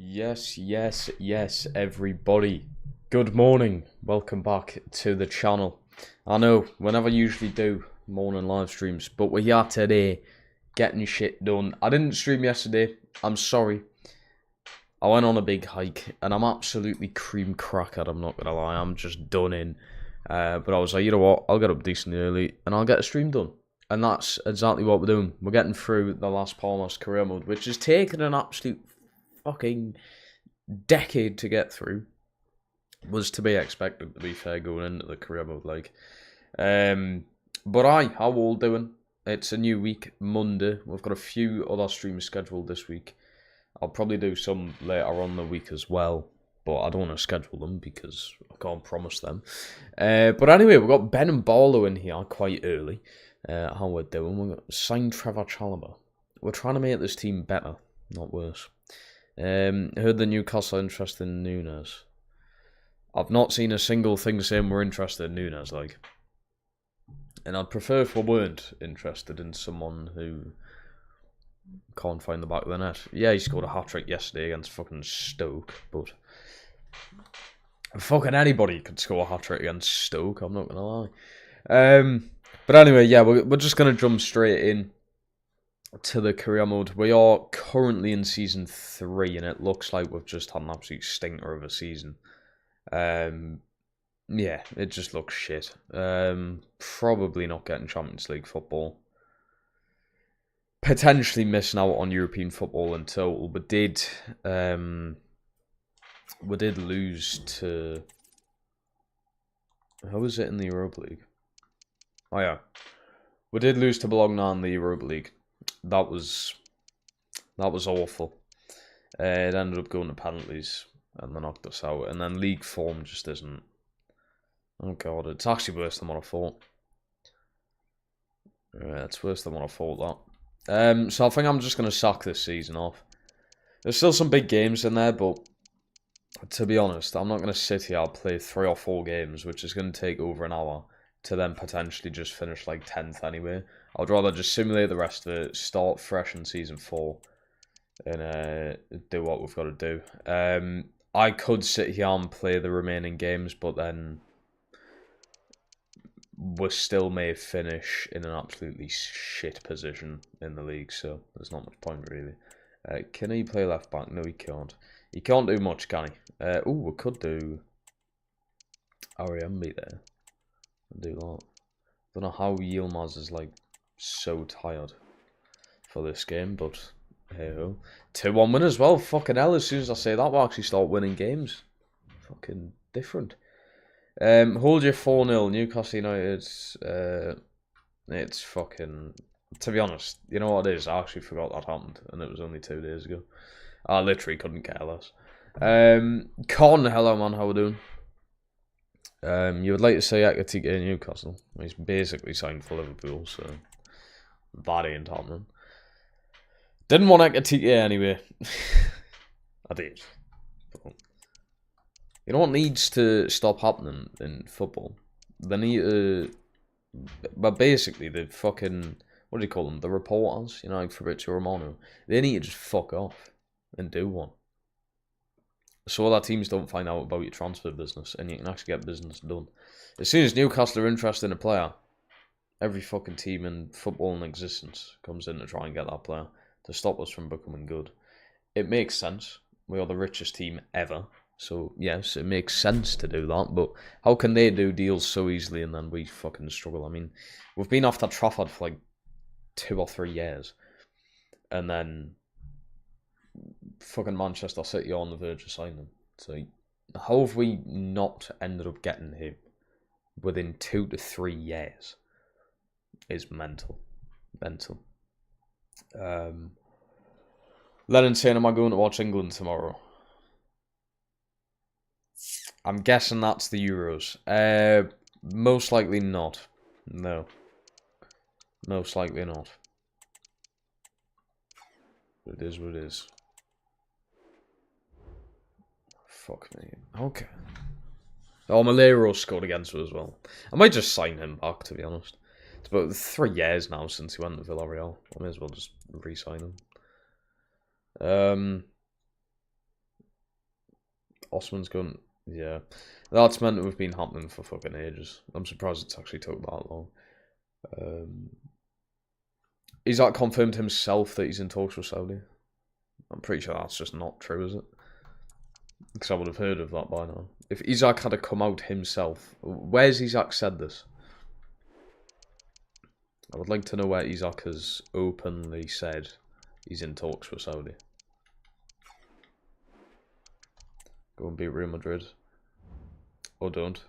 Yes, everybody. Good morning. Welcome back to the channel. I know, we never usually do morning live streams, but we're here today getting shit done. I didn't stream yesterday. I'm sorry. I went on a big hike and I'm absolutely cream crackered, I'm not gonna lie. I'm just done in. But I was like, you know what? I'll get up decently early and I'll get a stream done. And that's exactly what we're doing. We're getting through the last Palmas career mode, which has taken an absolute fucking decade to get through. Was to be expected, to be fair, going into the career mode, like. But how we all doing? It's a new week, Monday. We've got a few other streams scheduled this week. I'll probably do some later on the week as well, but I don't want to schedule them because I can't promise them. But anyway, we've got Ben and Barlow in here quite early. How we're doing? We've got signed Trevor Chalobah. We're trying to make this team better, not worse. Heard the Newcastle interested in Nunes. I've not seen a single thing saying we're interested in Nunes, like. And I'd prefer if we weren't interested in someone who can't find the back of the net. Yeah, he scored a hat-trick yesterday against fucking Stoke, but fucking anybody could score a hat-trick against Stoke, I'm not gonna lie. But anyway, yeah, we're just gonna jump straight in to the career mode. We are currently in season 3, and it looks like we've just had an absolute stinker of a season. Yeah, it just looks shit. Probably not getting Champions League football. Potentially missing out on European football in total. We did lose to... How was it in the Europa League? Oh yeah. We did lose to Bologna in the Europa League. That was awful. It ended up going to penalties and they knocked us out. And then league form just isn't... Oh god, it's actually worse than what I thought. Yeah, it's worse than what I thought, that. So I think I'm just going to sack this season off. There's still some big games in there, but to be honest, I'm not going to sit here and play 3 or 4 games, which is going to take over an hour, to then potentially just finish like 10th anyway. I'd rather just simulate the rest of it, start fresh in season 4, and do what we've got to do. I could sit here and play the remaining games, but then we still may finish in an absolutely shit position in the league, so there's not much point really. Can he play left back? No, he can't. He can't do much, can he? We could do Ariambi there. Do that. Don't know how Yilmaz is like so tired for this game, but hey ho. 2-1 win as well. Fucking hell, as soon as I say that, we'll actually start winning games. Fucking different. Hold your 4-0, Newcastle United. It's fucking... To be honest, you know what it is? I actually forgot that happened, and it was only 2 days ago. I literally couldn't care less. Con, hello man, how we doing? You would like to say Ekatike in Newcastle. He's basically signed for Liverpool, so that ain't happening. Didn't want Ekatike anyway. I did. You know what needs to stop happening in football? They need to... But basically, the fucking... What do you call them? The reporters, you know, like Fabrizio Romano. They need to just fuck off and do one. So that teams don't find out about your transfer business and you can actually get business done. As soon as Newcastle are interested in a player, every fucking team in football in existence comes in to try and get that player to stop us from becoming good. It makes sense. We are the richest team ever. So, yes, it makes sense to do that, but how can they do deals so easily and then we fucking struggle? I mean, we've been after Trafford for like 2 or 3 years, and then fucking Manchester City are on the verge of signing him. So, how have we not ended up getting him within 2 to 3 years? Is mental. Mental. Lennon saying, am I going to watch England tomorrow? I'm guessing that's the Euros. Most likely not. No. Most likely not. It is what it is. Fuck me. Okay. Oh, Malero scored against us as well. I might just sign him back, to be honest. It's about 3 years now since he went to Villarreal. I may as well just re-sign him. Osman's going. Yeah, that's meant to have been happening for fucking ages. I'm surprised it's actually took that long. He's like confirmed himself that he's in talks with Saudi. I'm pretty sure that's just not true, is it? Because I would have heard of that by now. If Isaac had come out himself, where's Isaac said this? I would like to know where Isaac has openly said he's in talks with Saudi. Go and beat Real Madrid. Or don't.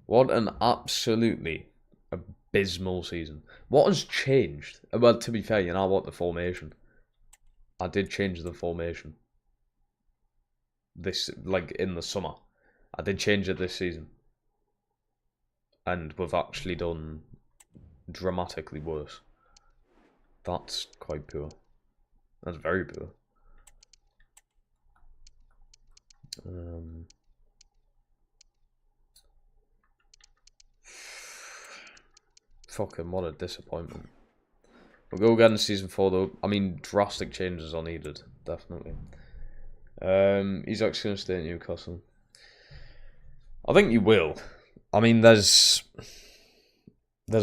What an absolutely abysmal season. What has changed? Well, to be fair, you know what? The formation. I did change the formation. This, like, in the summer. I did change it this season. And we've actually done dramatically worse. That's quite poor. That's very poor. Fucking what a disappointment. We'll go again in season 4 though. I mean, drastic changes are needed, definitely. He's actually going to stay at Newcastle. I think you will. I mean, there's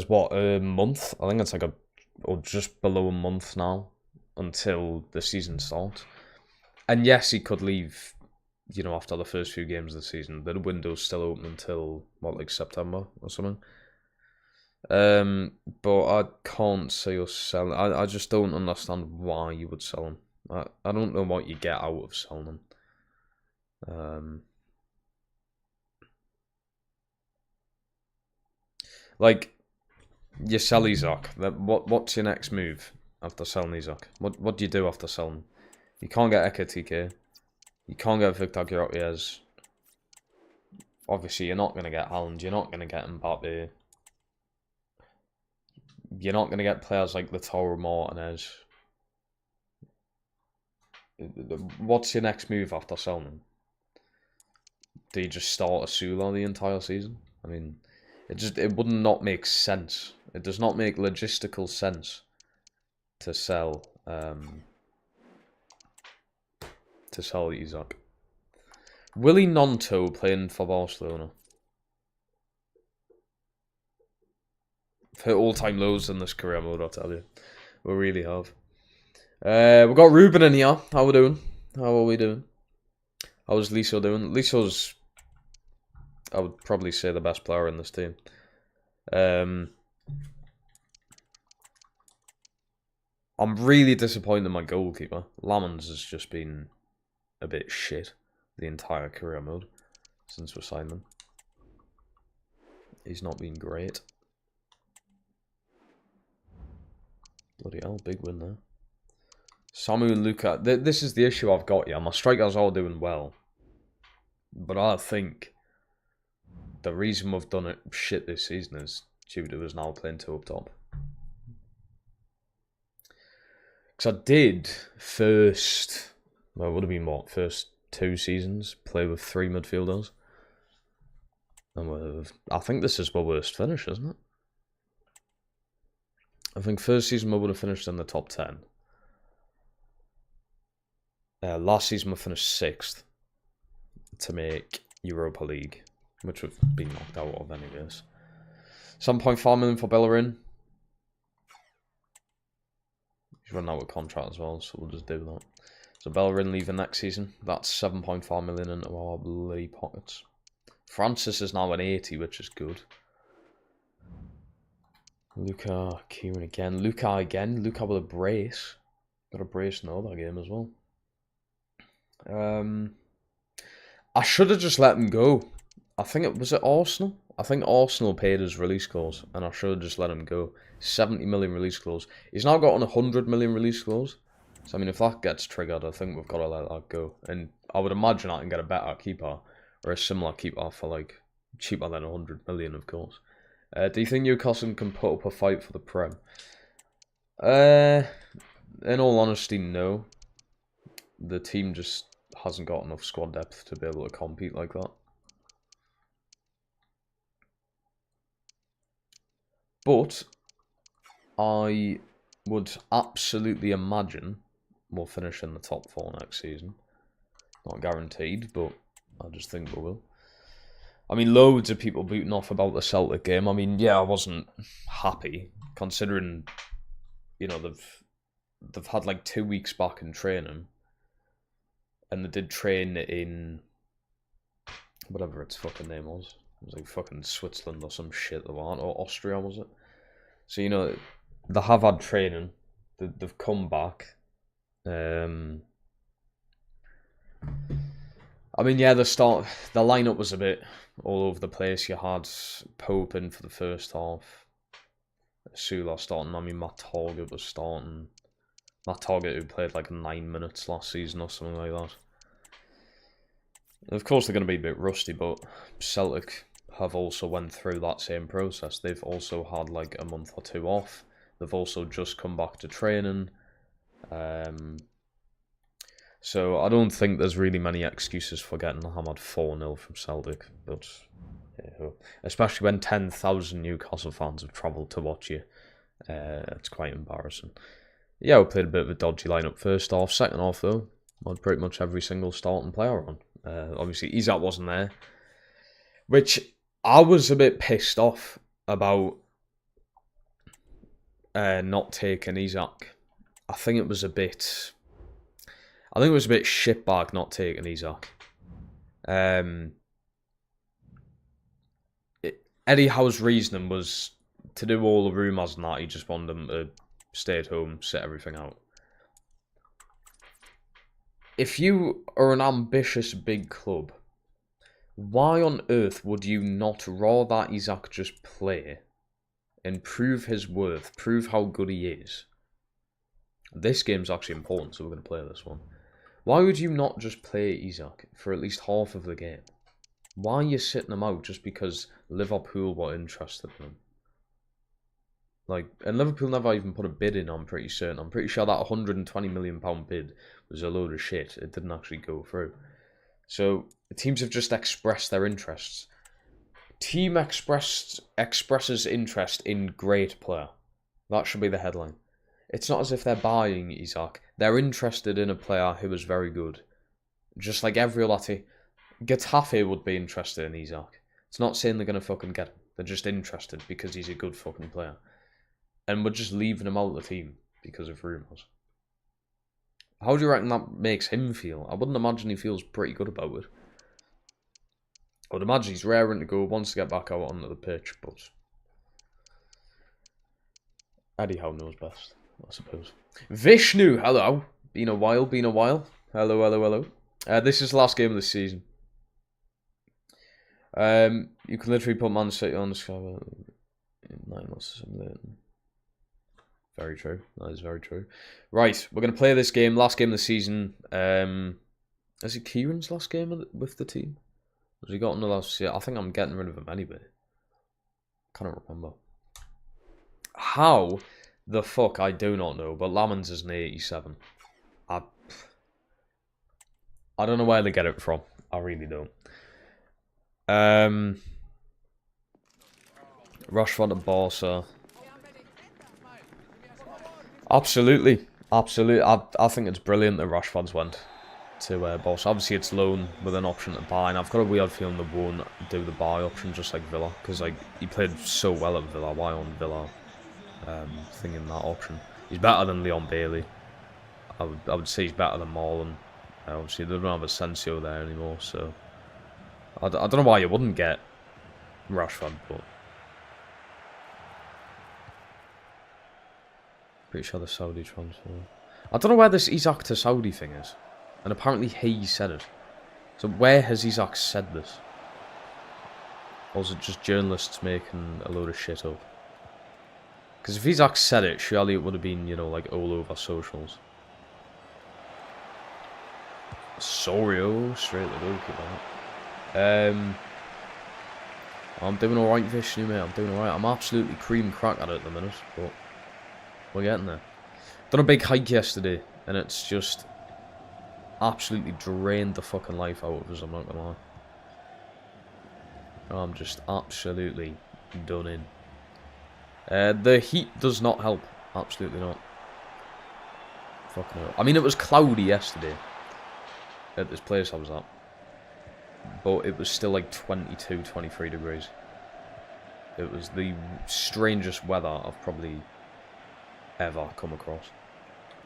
what, a month? I think it's like or just below a month now until the season starts. And yes, he could leave, you know, after the first few games of the season. The window's still open until, what, like September or something? But I can't see us selling. I just don't understand why you would sell him. I don't know what you get out of selling him. Like, you sell Isaac. What's your next move after selling Isaac? What do you do after selling? You can't get Ekitike. You can't get Victor Gyotes. Obviously, you're not going to get Haaland. You're not going to get Mbappe. You're not going to get players like Lautaro Martinez. What's your next move after selling them? Do you just start a Sula the entire season? I mean, it would not make sense. It does not make logistical sense to sell Isaac. Willy Nonto playing for Barcelona. We've hit all-time lows in this career mode, I'll tell you. We really have. We've got Ruben in here. How we doing? How are we doing? How's Liso doing? Liso's, I would probably say, the best player in this team. I'm really disappointed in my goalkeeper. Lamans has just been a bit shit the entire career mode since we signed him. He's not been great. Bloody hell, big win there. Samu and Luka. This is the issue I've got, yeah. My strikers are doing well. But I think the reason we've done it shit this season is due to us now playing 2 up top. Because I did first, well, it would have been what, first 2 seasons, play with 3 midfielders. And I think this is my worst finish, isn't it? I think first season we would have finished in the top 10. Last season we finished 6th to make Europa League, which we've been knocked out of anyways. 7.5 million for Bellerin. He's running out of contract as well, so we'll just do that. So Bellerin leaving next season. That's 7.5 million into our bloody pockets. Francis is now an 80, which is good. Luka, Kieran again. Luka again. Luka with a brace. Got a brace in the other game as well. I should have just let him go. I think it was at Arsenal. I think Arsenal paid his release clause, and I should have just let him go. 70 million release clause. He's now got on 100 million release clause. So I mean, if that gets triggered, I think we've got to let that go. And I would imagine I can get a better keeper or a similar keeper for like cheaper than 100 million, of course. Do you think Newcastle can put up a fight for the Prem? In all honesty, no. The team just hasn't got enough squad depth to be able to compete like that. But I would absolutely imagine we'll finish in the top 4 next season. Not guaranteed, but I just think we will. I mean, loads of people booting off about the Celtic game. I mean, yeah, I wasn't happy, considering, you know, they've had like 2 weeks back in training. And they did train in whatever its fucking name was. It was like fucking Switzerland or some shit they want, or Austria, was it? So, you know, they have had training. They've come back. I mean, yeah, the lineup was a bit all over the place. You had Pope in for the first half. Sula starting. I mean, Matt Target was starting. Matt Target, who played like 9 minutes last season or something like that. Of course, they're going to be a bit rusty, but Celtic have also went through that same process. They've also had like a month or 2 off. They've also just come back to training. So I don't think there's really many excuses for getting hammered 4-0 from Celtic. But yeah, especially when 10,000 Newcastle fans have travelled to watch you. It's quite embarrassing. Yeah, we played a bit of a dodgy lineup first half. Second half, though, had pretty much every single starting player on. Obviously, Isak wasn't there. Which I was a bit pissed off about not taking Isak. I think it was a bit shitbag not taking Isak. Eddie Howe's reasoning was to do all the rumours and that. He just wanted them to stay at home, sit everything out. If you are an ambitious big club, why on earth would you not rather Isak just play and prove his worth, prove how good he is? This game's actually important, so we're going to play this one. Why would you not just play Isak for at least half of the game? Why are you sitting him out just because Liverpool were interested in him? Like, and Liverpool never even put a bid in, I'm pretty certain. I'm pretty sure that £120 million bid was a load of shit. It didn't actually go through. So, the teams have just expressed their interests. Team expresses interest in great player. That should be the headline. It's not as if they're buying Isak. They're interested in a player who is very good. Just like every other team. Getafe would be interested in Isak. It's not saying they're going to fucking get him. They're just interested because he's a good fucking player. And we're just leaving him out of the team because of rumours. How do you reckon that makes him feel? I wouldn't imagine he feels pretty good about it. I would imagine he's raring to go, wants to get back out onto the pitch, but Eddie Howe knows best, I suppose. Vishnu, hello. Been a while. Hello. This is the last game of the season. You can literally put Man City on the sky in 9 months or something. Very true. That is very true. Right, we're going to play this game. Last game of the season. Is it Kieran's last game with the team? Has he got another? Yeah, I think I'm getting rid of him anyway. Cannot remember. How the fuck, I do not know, but Lamans is an 87. I don't know where they get it from. I really don't. Rashford and Barca. Absolutely. I think it's brilliant that Rashford's went to Barca. Obviously, it's loan with an option to buy, and I've got a weird feeling they won't do the buy option just like Villa, because like he played so well at Villa. Why on Villa? Thinking that option. He's better than Leon Bailey. I would say he's better than Marlon. Obviously, they don't have Asensio there anymore, so I don't know why you wouldn't get Rashford, but pretty sure the Saudi transfer. I don't know where this Isak to Saudi thing is, and apparently he said it. So where has Isak said this? Or is it just journalists making a load of shit up? Because if Isak said it, surely it would have been, you know, like all over socials. Sorio, straight to the goalkeeper. I'm doing alright, Vishnu, mate. I'm doing alright. I'm absolutely cream crack at it at the minute, but we're getting there. Done a big hike yesterday, and it's just absolutely drained the fucking life out of us, I'm not gonna lie. I'm just absolutely done in. The heat does not help. Absolutely not. Fucking hell. I mean, it was cloudy yesterday. at this place I was at. But it was still like 22, 23 degrees. It was the strangest weather I've probably ever come across.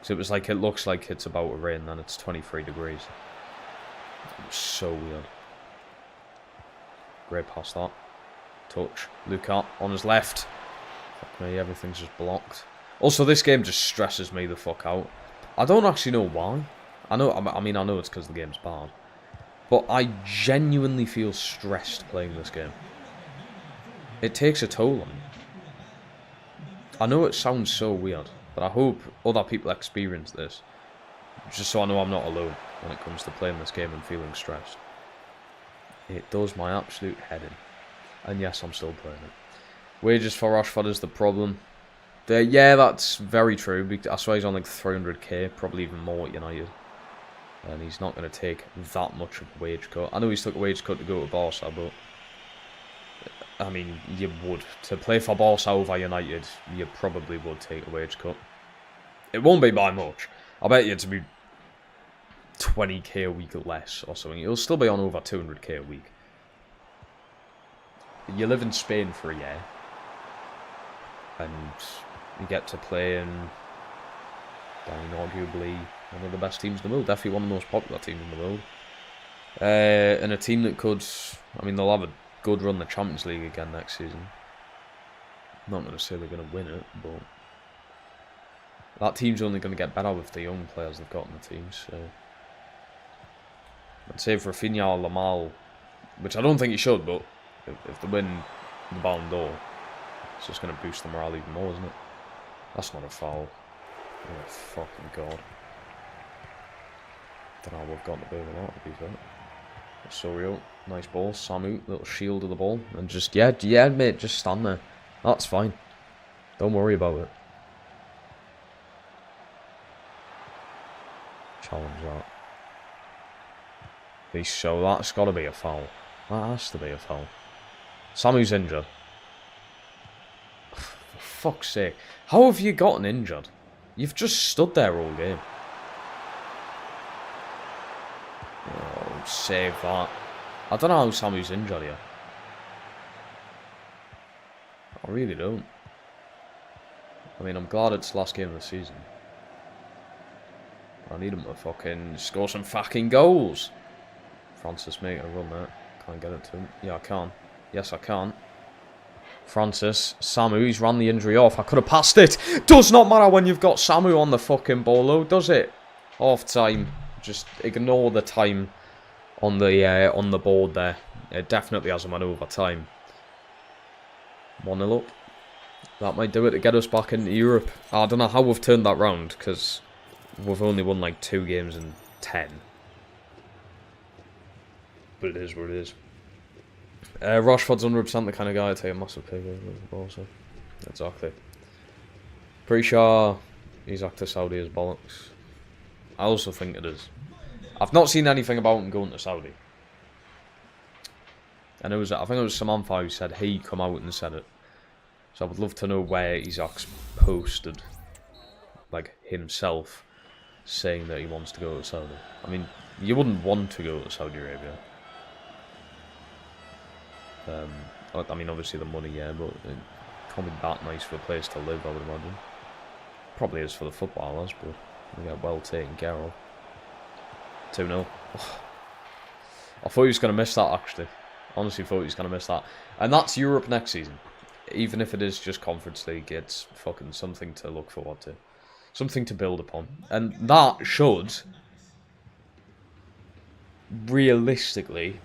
So it was like, it looks like it's about to rain, then it's 23 degrees. It was so weird. Great pass that. Touch. Luca on his left. Fuck me, everything's just blocked. Also, this game just stresses me the fuck out. I don't actually know why. I mean, I know it's because the game's bad. But I genuinely feel stressed playing this game. It takes a toll on me. I know it sounds so weird, but I hope other people experience this. Just so I know I'm not alone when it comes to playing this game and feeling stressed. It does my absolute head in. And yes, I'm still playing it. Wages for Rashford is the problem. Yeah, that's very true. I swear he's on like 300k, probably even more at United. And he's not going to take that much of a wage cut. I know he's took a wage cut to go to Barca, but I mean, you would. To play for Barca over United, you probably would take a wage cut. It won't be by much. I bet you to be 20k a week or less or something. It'll still be on over 200k a week. You live in Spain for a year. And you get to play in, arguably, one of the best teams in the world. Definitely one of the most popular teams in the world. And a team that could, I mean, they'll have a good run the Champions League again next season. I'm not going to say they're going to win it, but that team's only going to get better with the young players they've got in the team. So I'd say for Rafinha or Lamal, which I don't think he should, but if they win the Ballon d'Or, it's just going to boost the morale even more, isn't it? That's not a foul. Oh, fucking God. Don't know how we've got the bit of that, to be fair. Sorio, nice ball. Samu, little shield of the ball. And just, yeah, mate, just stand there. That's fine. Don't worry about it. Challenge that. So that's got to be a foul. That has to be a foul. Samu's injured. For fuck's sake. How have you gotten injured? You've just stood there all game. Oh, save that. I don't know how Samu's injured here. I really don't. I mean, I'm glad it's the last game of the season. I need him to fucking score some fucking goals. Francis making a run there. Can't get it to him. Yeah, I can. Yes, I can. Francis, Samu, he's ran the injury off. I could have passed it. Does not matter when you've got Samu on the fucking ball, though, does it? Half time. Just ignore the time on the board there. It definitely hasn't went over time. 1-0 up. That might do it to get us back into Europe. I don't know how we've turned that round, because we've only won like 2 games in 10. But it is what it is. Rashford's 100% the kind of guy to take a massive pay also. Exactly. Pretty sure he's acted Saudi as bollocks. I also think it is. I've not seen anything about him going to Saudi. And I think it was Samantha who said he come out and said it. So I would love to know where Isaac's posted, like, himself saying that he wants to go to Saudi. I mean, you wouldn't want to go to Saudi Arabia. I mean, obviously the money, yeah, but it can't be that nice for a place to live, I would imagine. Probably is for the footballers, but they get well taken care of. 2-0. I thought he was going to miss that, actually. Honestly thought he was going to miss that. And that's Europe next season. Even if it is just Conference League, it's fucking something to look forward to. Something to build upon. And that should, realistically,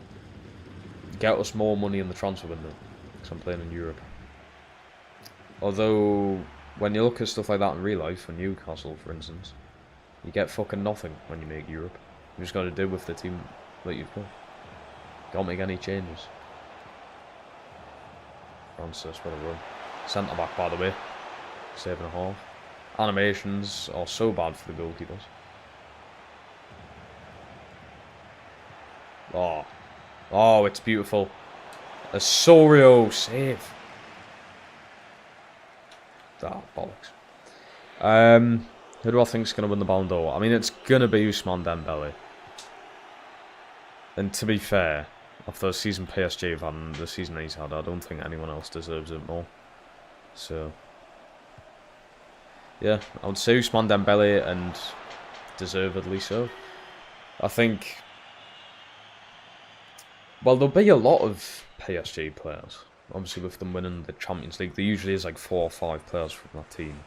get us more money in the transfer window. Because I'm playing in Europe. Although, when you look at stuff like that in real life, for Newcastle, for instance, you get fucking nothing when you make Europe. You just got to do with the team that you've got. Don't make any changes. Francis, what a run. Centre back, by the way. 7.5. Animations are so bad for the goalkeepers. Oh, it's beautiful. A Sorio save. Bollocks. Who do I think is going to win the Ballon d'Or? I mean, it's going to be Ousmane Dembele. And to be fair, after the season PSG have had and the season he's had, I don't think anyone else deserves it more. So, yeah, I would say Ousmane Dembele, and deservedly so. I think, well, there'll be a lot of PSG players. Obviously, with them winning the Champions League, there usually is like 4 or 5 players from that team.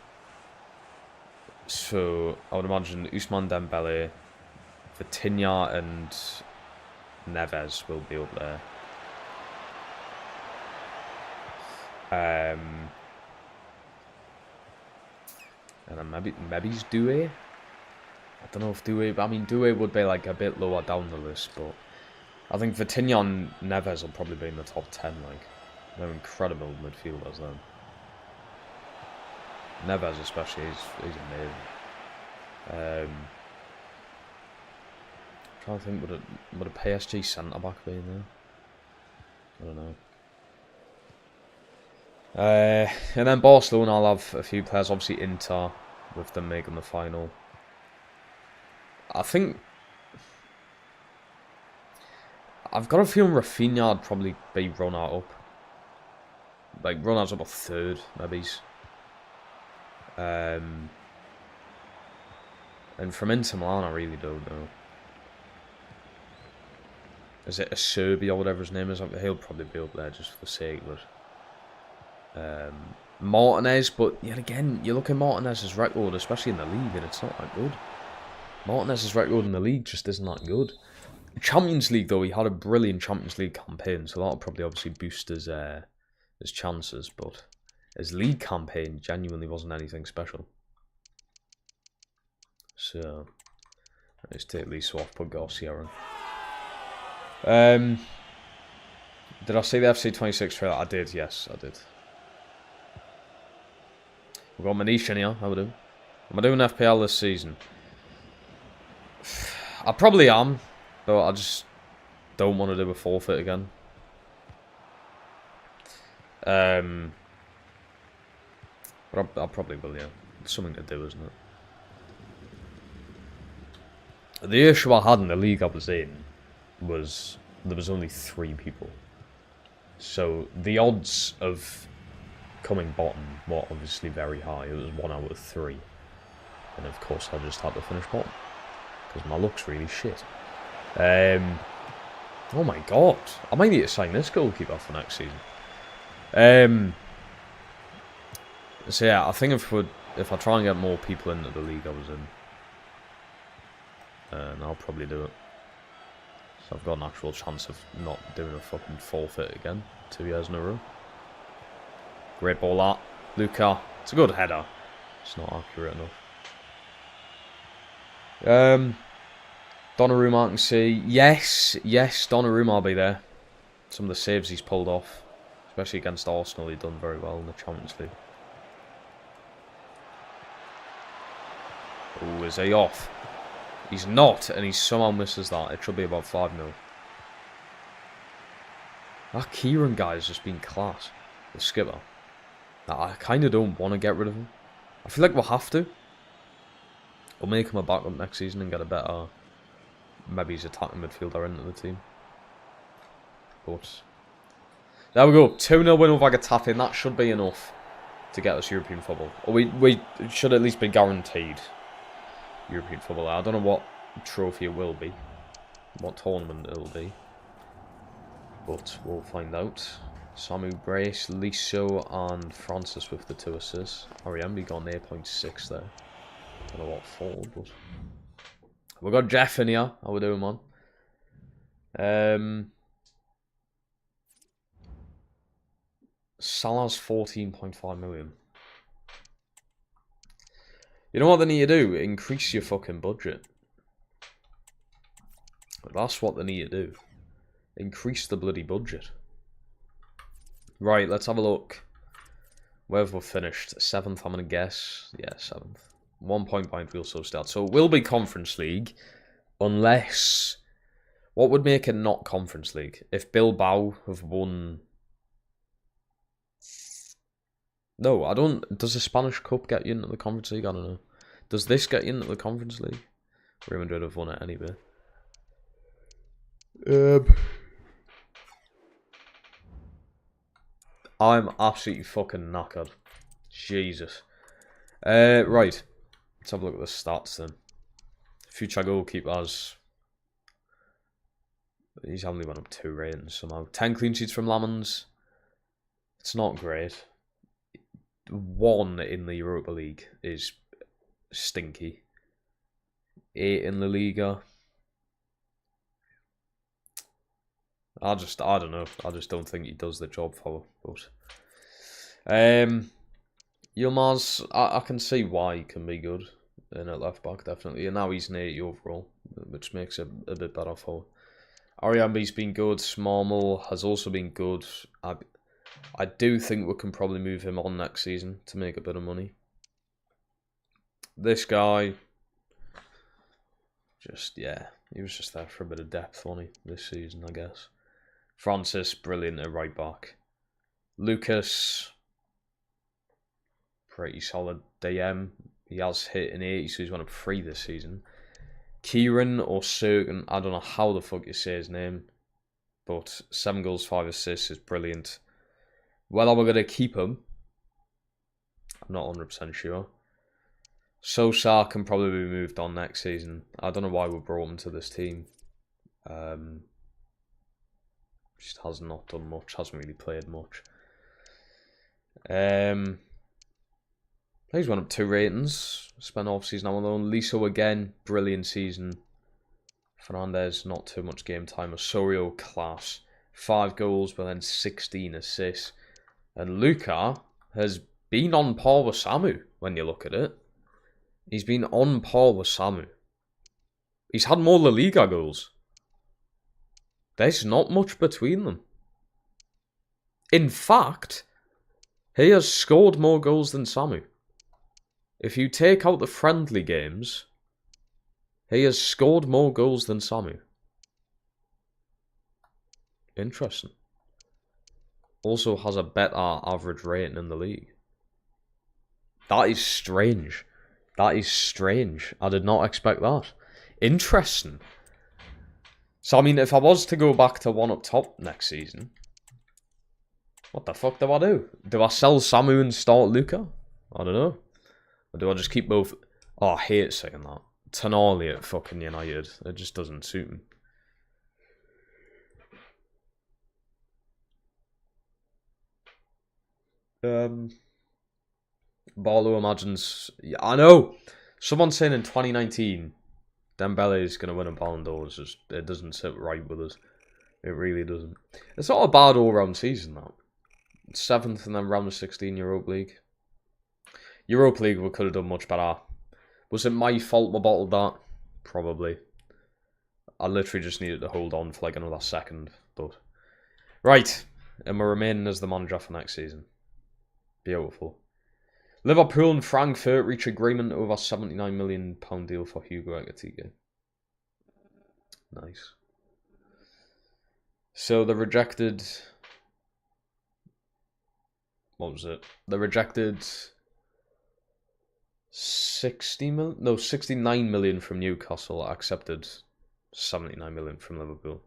So, I would imagine Ousmane Dembele, Vitinha and Neves will be up there. And then maybe it's Doué. I don't know if Doué, but I mean Doué would be like a bit lower down the list, but I think Vitinha and Neves will probably be in the top 10. Like, they're incredible midfielders then. Neves especially, he's amazing. I'm trying to think, would a PSG centre back be in there? I don't know. And then Barcelona, I'll have a few players. Obviously Inter, with them making the final. I think I've got a feeling Rafinha would probably be runner up. Like runner's up a third, maybe. And from Inter Milan, I really don't know. Is it a Serbia or whatever his name is? He'll probably be up there just for the sake of it. Martinez, but yet again, you look at Martinez's record, especially in the league, and it's not that good. Martinez's record in the league just isn't that good. Champions League, though, he had a brilliant Champions League campaign, so that'll probably obviously boost his chances, but his league campaign genuinely wasn't anything special. So, let's take these off, put Garcia in. Did I see the FC26 trailer? I did, yes, I did. We've got Manish in here, how we doing? Am I doing FPL this season? I probably am, but I just don't want to do a forfeit again. But I probably will, yeah. It's something to do, isn't it? The issue I had in the league I was in was there was only 3 people. So the odds of coming bottom were obviously very high. It was 1 out of 3. And of course I just had to finish bottom. Because my luck's really shit. Oh my god. I might need to sign this goalkeeper for next season. So yeah, I think if I try and get more people into the league I was in, I'll probably do it. So I've got an actual chance of not doing a fucking forfeit again 2 years in a row. Great ball that. Luca. It's a good header. It's not accurate enough. Donnarumma, I can see. Yes, Donnarumma will be there. Some of the saves he's pulled off, especially against Arsenal, he's done very well in the Champions League. Oh, is he off? He's not, and he somehow misses that. It should be about 5-0. That Kieran guy has just been class. The skipper. I kind of don't want to get rid of him. I feel like we'll have to. We'll make him a backup next season and get a better, maybe he's attacking midfielder into the team. But there we go. 2-0 win over Getafe. That should be enough to get us European football. Or we should at least be guaranteed European football. I don't know what trophy it will be, what tournament it will be, but we'll find out. Samu Brace, Liso and Francis with the 2 assists. Ariambi got an 8.6 there. Don't know what for, but we've got Jeff in here. How we doing, man? Salah's 14.5 million. You know what they need to do? Increase your fucking budget. That's what they need to do. Increase the bloody budget. Right, let's have a look. Where have we finished? 7th, I'm going to guess. Yeah, 7th. 1 point behind Real Sociedad. So it will be Conference League. Unless... What would make it not Conference League? If Bilbao have won... No, I don't... Does the Spanish Cup get you into the Conference League? I don't know. Does this get you into the Conference League? Real Madrid have won it anyway. I'm absolutely fucking knackered. Jesus. Right. Let's have a look at the stats then. Future goalkeepers. He's only went up 2 ratings somehow. 10 clean sheets from Lamans. It's not great. 1 in the Europa League is stinky. 8 in La Liga. I don't know. I just don't think he does the job for us. Yilmaz, I can see why he can be good in at left back, definitely. And now he's an 80 overall, which makes it a bit better for. Ariambi's been good. Smarmel has also been good. I do think we can probably move him on next season to make a bit of money. This guy, he was just there for a bit of depth, wasn't he, this season, I guess. Francis, brilliant at right back. Lucas, pretty solid DM. He has hit an 80, so he's went up 3 this season. Kieran or Certain, I don't know how the fuck you say his name, but 7 goals, 5 assists is brilliant. Whether we're going to keep him, I'm not 100% sure. Sosa can probably be moved on next season. I don't know why we brought him to this team. Just has not done much, hasn't really played much. He's went up 2 ratings. Spent off season now alone. Liso again, brilliant season. Fernandez, not too much game time. Osorio, class. 5 goals, but then 16 assists. And Luka has been on par with Samu when you look at it. He's been on par with Samu. He's had more La Liga goals. There's not much between them. In fact, he has scored more goals than Samu. If you take out the friendly games, he has scored more goals than Samu. Interesting. Also has a better average rating in the league. That is strange. That is strange. I did not expect that. Interesting. So, I mean, if I was to go back to 1 up top next season, what the fuck do I do? Do I sell Samu and start Luka? I don't know. Or do I just keep both? Oh, I hate saying that. Tonali at fucking United. It just doesn't suit me. Barlow imagines... Yeah, I know! Someone saying in 2019, Dembele is going to win a Ballon d'Or. It doesn't sit right with us. It really doesn't. It's not a bad all-round season, though. 7th and then round of 16 Europa League. Europa League we could have done much better. Was it my fault we bottled that? Probably. I literally just needed to hold on for like another second. But right. And we're remaining as the manager for next season. Beautiful. Liverpool and Frankfurt reach agreement over £79 million deal for Hugo Ekitike. Nice. So the rejected... What was it? The rejected 69 million from Newcastle, accepted 79 million from Liverpool.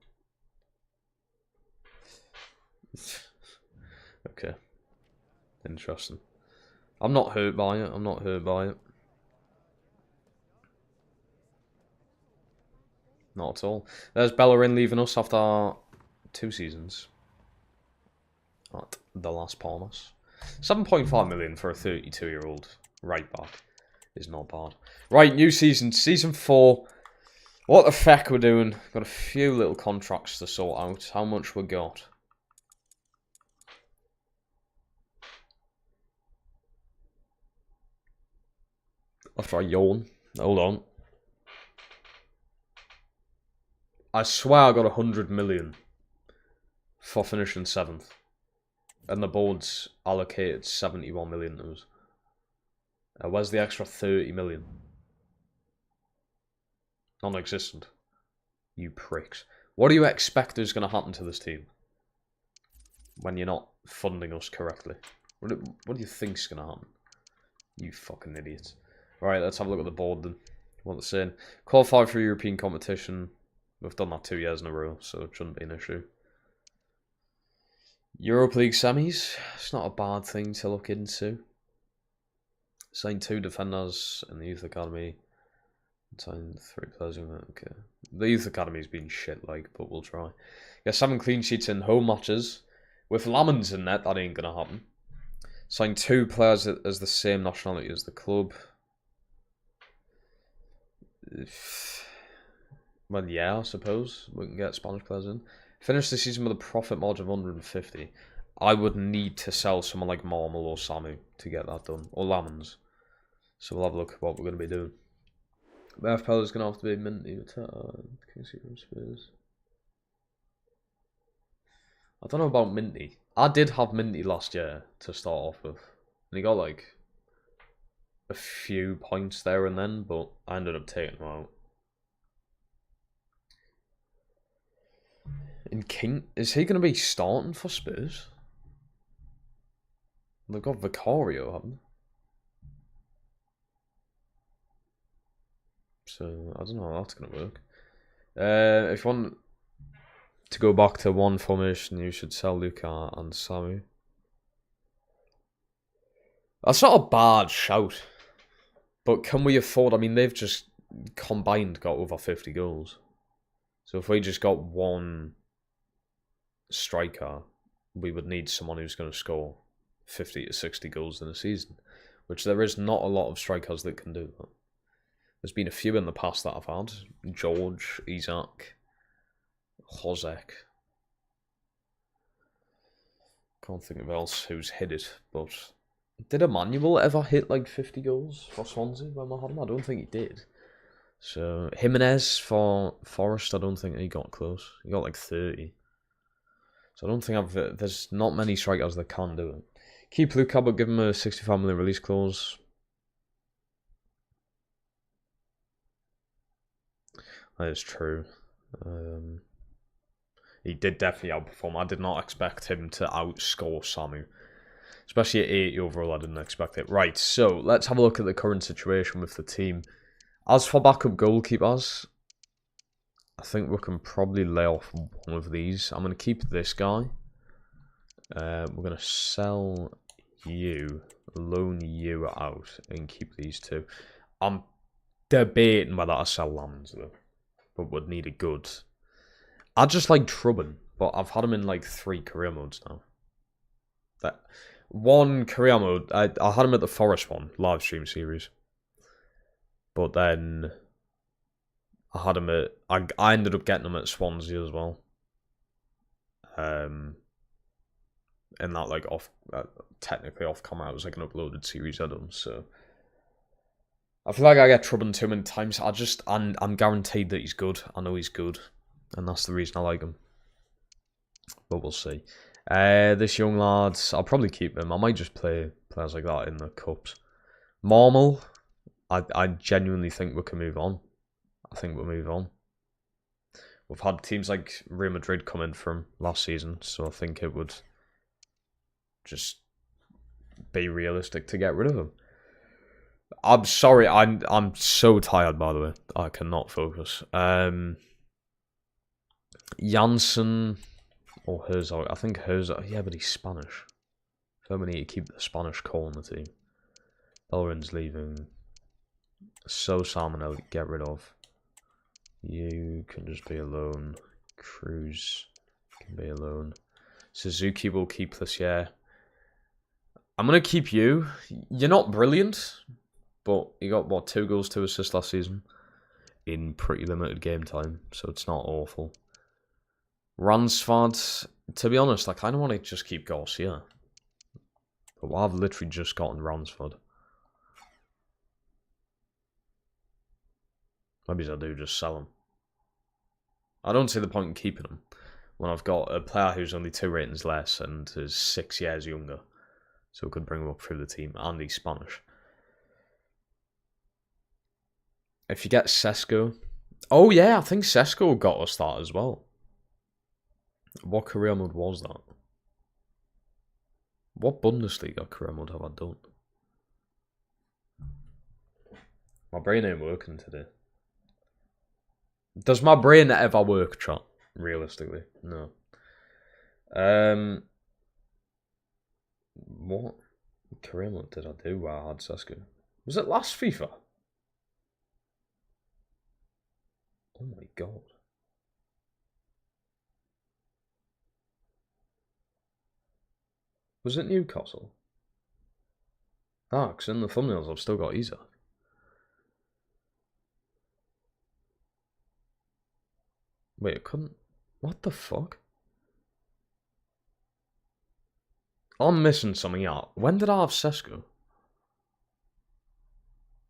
Okay. Interesting. I'm not hurt by it. Not at all. There's Bellerin leaving us after 2 seasons at the Las Palmas. 7.5 million for a 32-year-old right back is not bad. Right, new season. Season 4. What the fuck we're doing? Got a few little contracts to sort out. How much we got? After I yawn. Hold on. I swear I got 100 million for finishing 7th. And the board's allocated 71 million to us. Where's the extra 30 million? Non-existent. You pricks. What do you expect is going to happen to this team when you're not funding us correctly? What do you think's going to happen? You fucking idiots. Right, let's have a look at the board then. What they're saying. Qualify for European competition. We've done that 2 years in a row, so it shouldn't be an issue. Europa League semis. It's not a bad thing to look into. Signed 2 defenders in the youth academy. Signed 3 players. Okay. The youth academy's been shit, but we'll try. Yeah, 7 clean sheets in home matches. With Lamans in net, that ain't gonna happen. Signed 2 players as the same nationality as the club. Well, yeah, I suppose we can get Spanish players in. Finish the season with a profit margin of 150. I would need to sell someone like Marmal or Samu to get that done, or Lamans. So we'll have a look at what we're going to be doing. FPL is going to have to be Minty. Spurs. I don't know about Minty. I did have Minty last year to start off with, and he got like a few points there and then, but I ended up taking him out. In King, is he going to be starting for Spurs? They've got Vicario, haven't they? So I don't know how that's going to work. If you want to go back to one formation, you should sell Luka and Samu. That's not a bad shout. But can we afford... I mean, they've just combined got over 50 goals. So if we just got one striker, we would need someone who's going to score 50 to 60 goals in a season. Which there is not a lot of strikers that can do that. There's been a few in the past that I've had. George, Isaac, Hozek. Can't think of else who's hit it, but... Did Emmanuel ever hit like 50 goals for Swansea when I had him? I don't think he did. So, Jimenez for Forest, I don't think he got close. He got like 30. So I don't think there's not many strikers that can do it. Keep Luka, but give him a 65 million release clause. That is true. He did definitely outperform. I did not expect him to outscore Samu. Especially at 80 overall, I didn't expect it. Right, so let's have a look at the current situation with the team. As for backup goalkeepers, I think we can probably lay off one of these. I'm going to keep this guy. We're going to sell you, loan you out, and keep these 2. I'm debating whether I sell Lambs, though. But would need a good... I just like Trubben, but I've had him in like 3 career modes now. That... One career mode, I had him at the Forest one, live stream series. But then I had him at... I ended up getting him at Swansea as well. In that like technically off camera, it was like an uploaded series I done, so... I feel like I get Trubben too many times. I'm guaranteed that he's good. I know he's good. And that's the reason I like him. But we'll see. This young lad, I'll probably keep him. I might just play players like that in the cups. Marmal, I genuinely think we can move on. I think we'll move on. We've had teams like Real Madrid come in from last season, so I think it would just be realistic to get rid of him. I'm sorry, I'm so tired, by the way. I cannot focus. Janssen... Or Herzog. I think Herzog... Yeah, but he's Spanish. So we need to keep the Spanish core on the team. Bellerin's leaving. So Salmonelli, get rid of. You can just be alone. Cruz can be alone. Suzuki will keep this year. I'm going to keep you. You're not brilliant, but you got, what, 2 goals, 2 assists last season in pretty limited game time, so it's not awful. Ransford, to be honest, I kind of want to just keep Garcia. But I've literally just gotten Ransford. Maybe I do just sell him. I don't see the point in keeping him when I've got a player who's only 2 ratings less and is 6 years younger. So we could bring him up through the team, and he's Spanish. If you get Sesko... Oh yeah, I think Sesko got us that as well. What career mode was that? What Bundesliga career mode have I done? My brain ain't working today. Does my brain ever work, chat? Realistically, no. What career mode did I do where I had Sesko? Was it last FIFA? Oh my god. Was it Newcastle? Ah, because in the thumbnails I've still got Isaac. Wait, it couldn't... What the fuck? I'm missing something out. When did I have Sesko?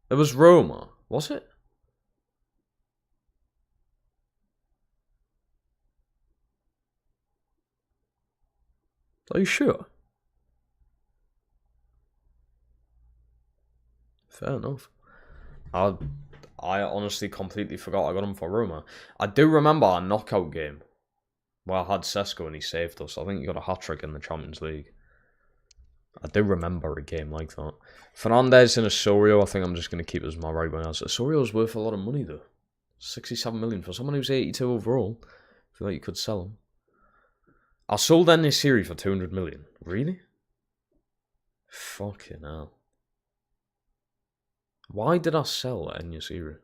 It was Roma, was it? Are you sure? Fair enough. I honestly completely forgot I got him for Roma. I do remember a knockout game where I had Sesko and he saved us. I think he got a hat-trick in the Champions League. I do remember a game like that. Fernandes and Osorio, I think I'm just going to keep as my right wingers. Osorio's worth a lot of money though. 67 million for someone who's 82 overall. I feel like you could sell him. I sold Enesiri for 200 million. Really? Fucking hell. Why did I sell Enesiri?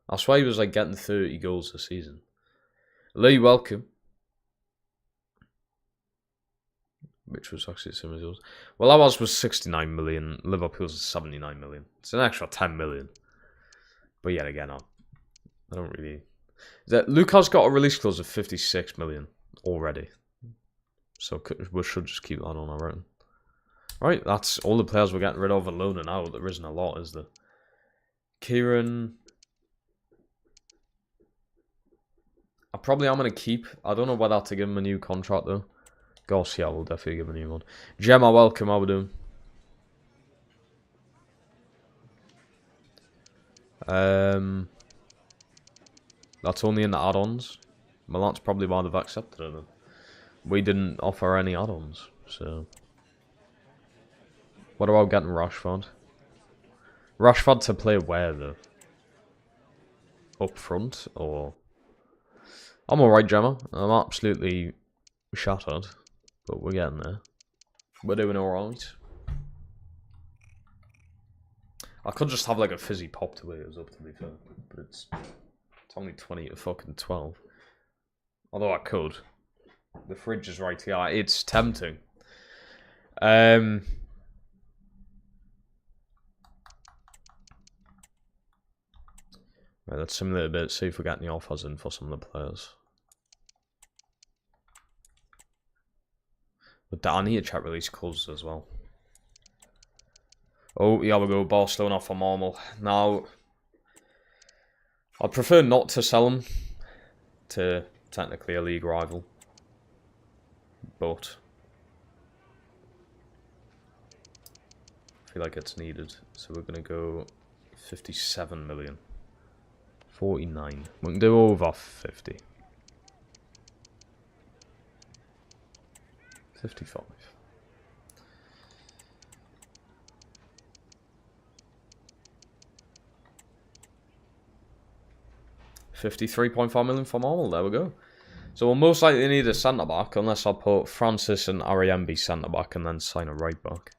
I swear he was like getting 30 goals this season. Lee, welcome. Which was actually similar to yours. Well, ours was 69 million. Liverpool's 79 million. It's an extra 10 million. But yet again, I don't really... Lucas got a release clause of 56 million already. So we should just keep that on our own. Right, that's all the players we're getting rid of and loaning out. There isn't a lot, is there? Kieran... I probably am going to keep. I don't know whether to give him a new contract, though. Gosh, yeah, we'll definitely give him a new one. Gemma, welcome. How we doing? That's only in the add-ons. Well, that's probably why they've accepted it then. We didn't offer any add-ons, so... What about getting Rashford? Rashford to play where, though? Up front, or... I'm alright, Gemma. I'm absolutely shattered, but we're getting there. We're doing alright. I could just have like a fizzy pop to it up, to be fair, but it's only 20 to fucking 12. Although I could. The fridge is right here. It's tempting. Right, let's simulate a bit, see if we get any offers in for some of the players. But I need to check release clauses as well. Oh, yeah, we go. Barcelona for Marmal. Now, I'd prefer not to sell him to technically a league rival. But I feel like it's needed. So we're going to go 57 million. 49. We can do over 50. 55. £53.5 million for Marvel. There we go. So we'll most likely need a centre back unless I put Francis and Ariembi centre back and then sign a right back.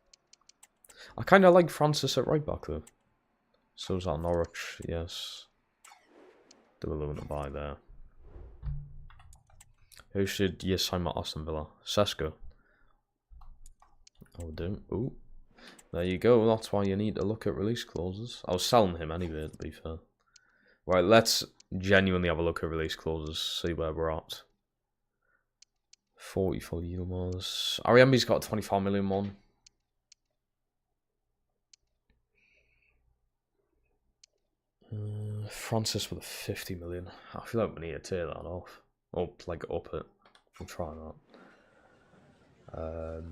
I kind of like Francis at right back though. So is that Norwich? Yes. Do a loan and buy there. Who should you sign at Aston Villa? Sesko. I'll do. Ooh. There you go. That's why you need to look at release clauses. I was selling him anyway, to be fair. Right, let's genuinely have a look at release clauses, see where we're at. 40 for Yilmaz. Ariembi's got a 25 million one. Francis with a 50 million. I feel like we need to tear that off. Or, like, up it. We'll try that.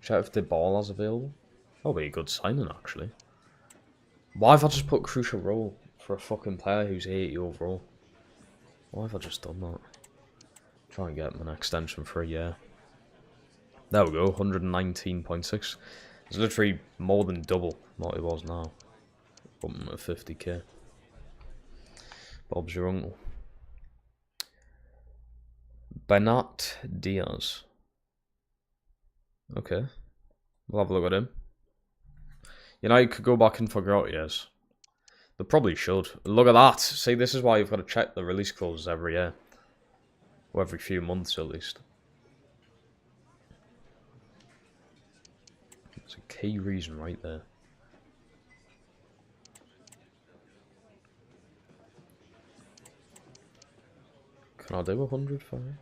Check if the ball is available. That'll be a good signing, actually. Why have I just put crucial role for a fucking player who's 80 overall? Why have I just done that? Try and get him an extension for a year. There we go, 119.6. It's literally more than double what it was now. Up to 50k. Bob's your uncle. Bernat Diaz. Okay. We'll have a look at him. United could go back and figure out, yes. They probably should. Look at that. See, this is why you've got to check the release clauses every year. Or every few months, at least. It's a key reason right there. Can I do 100 for him?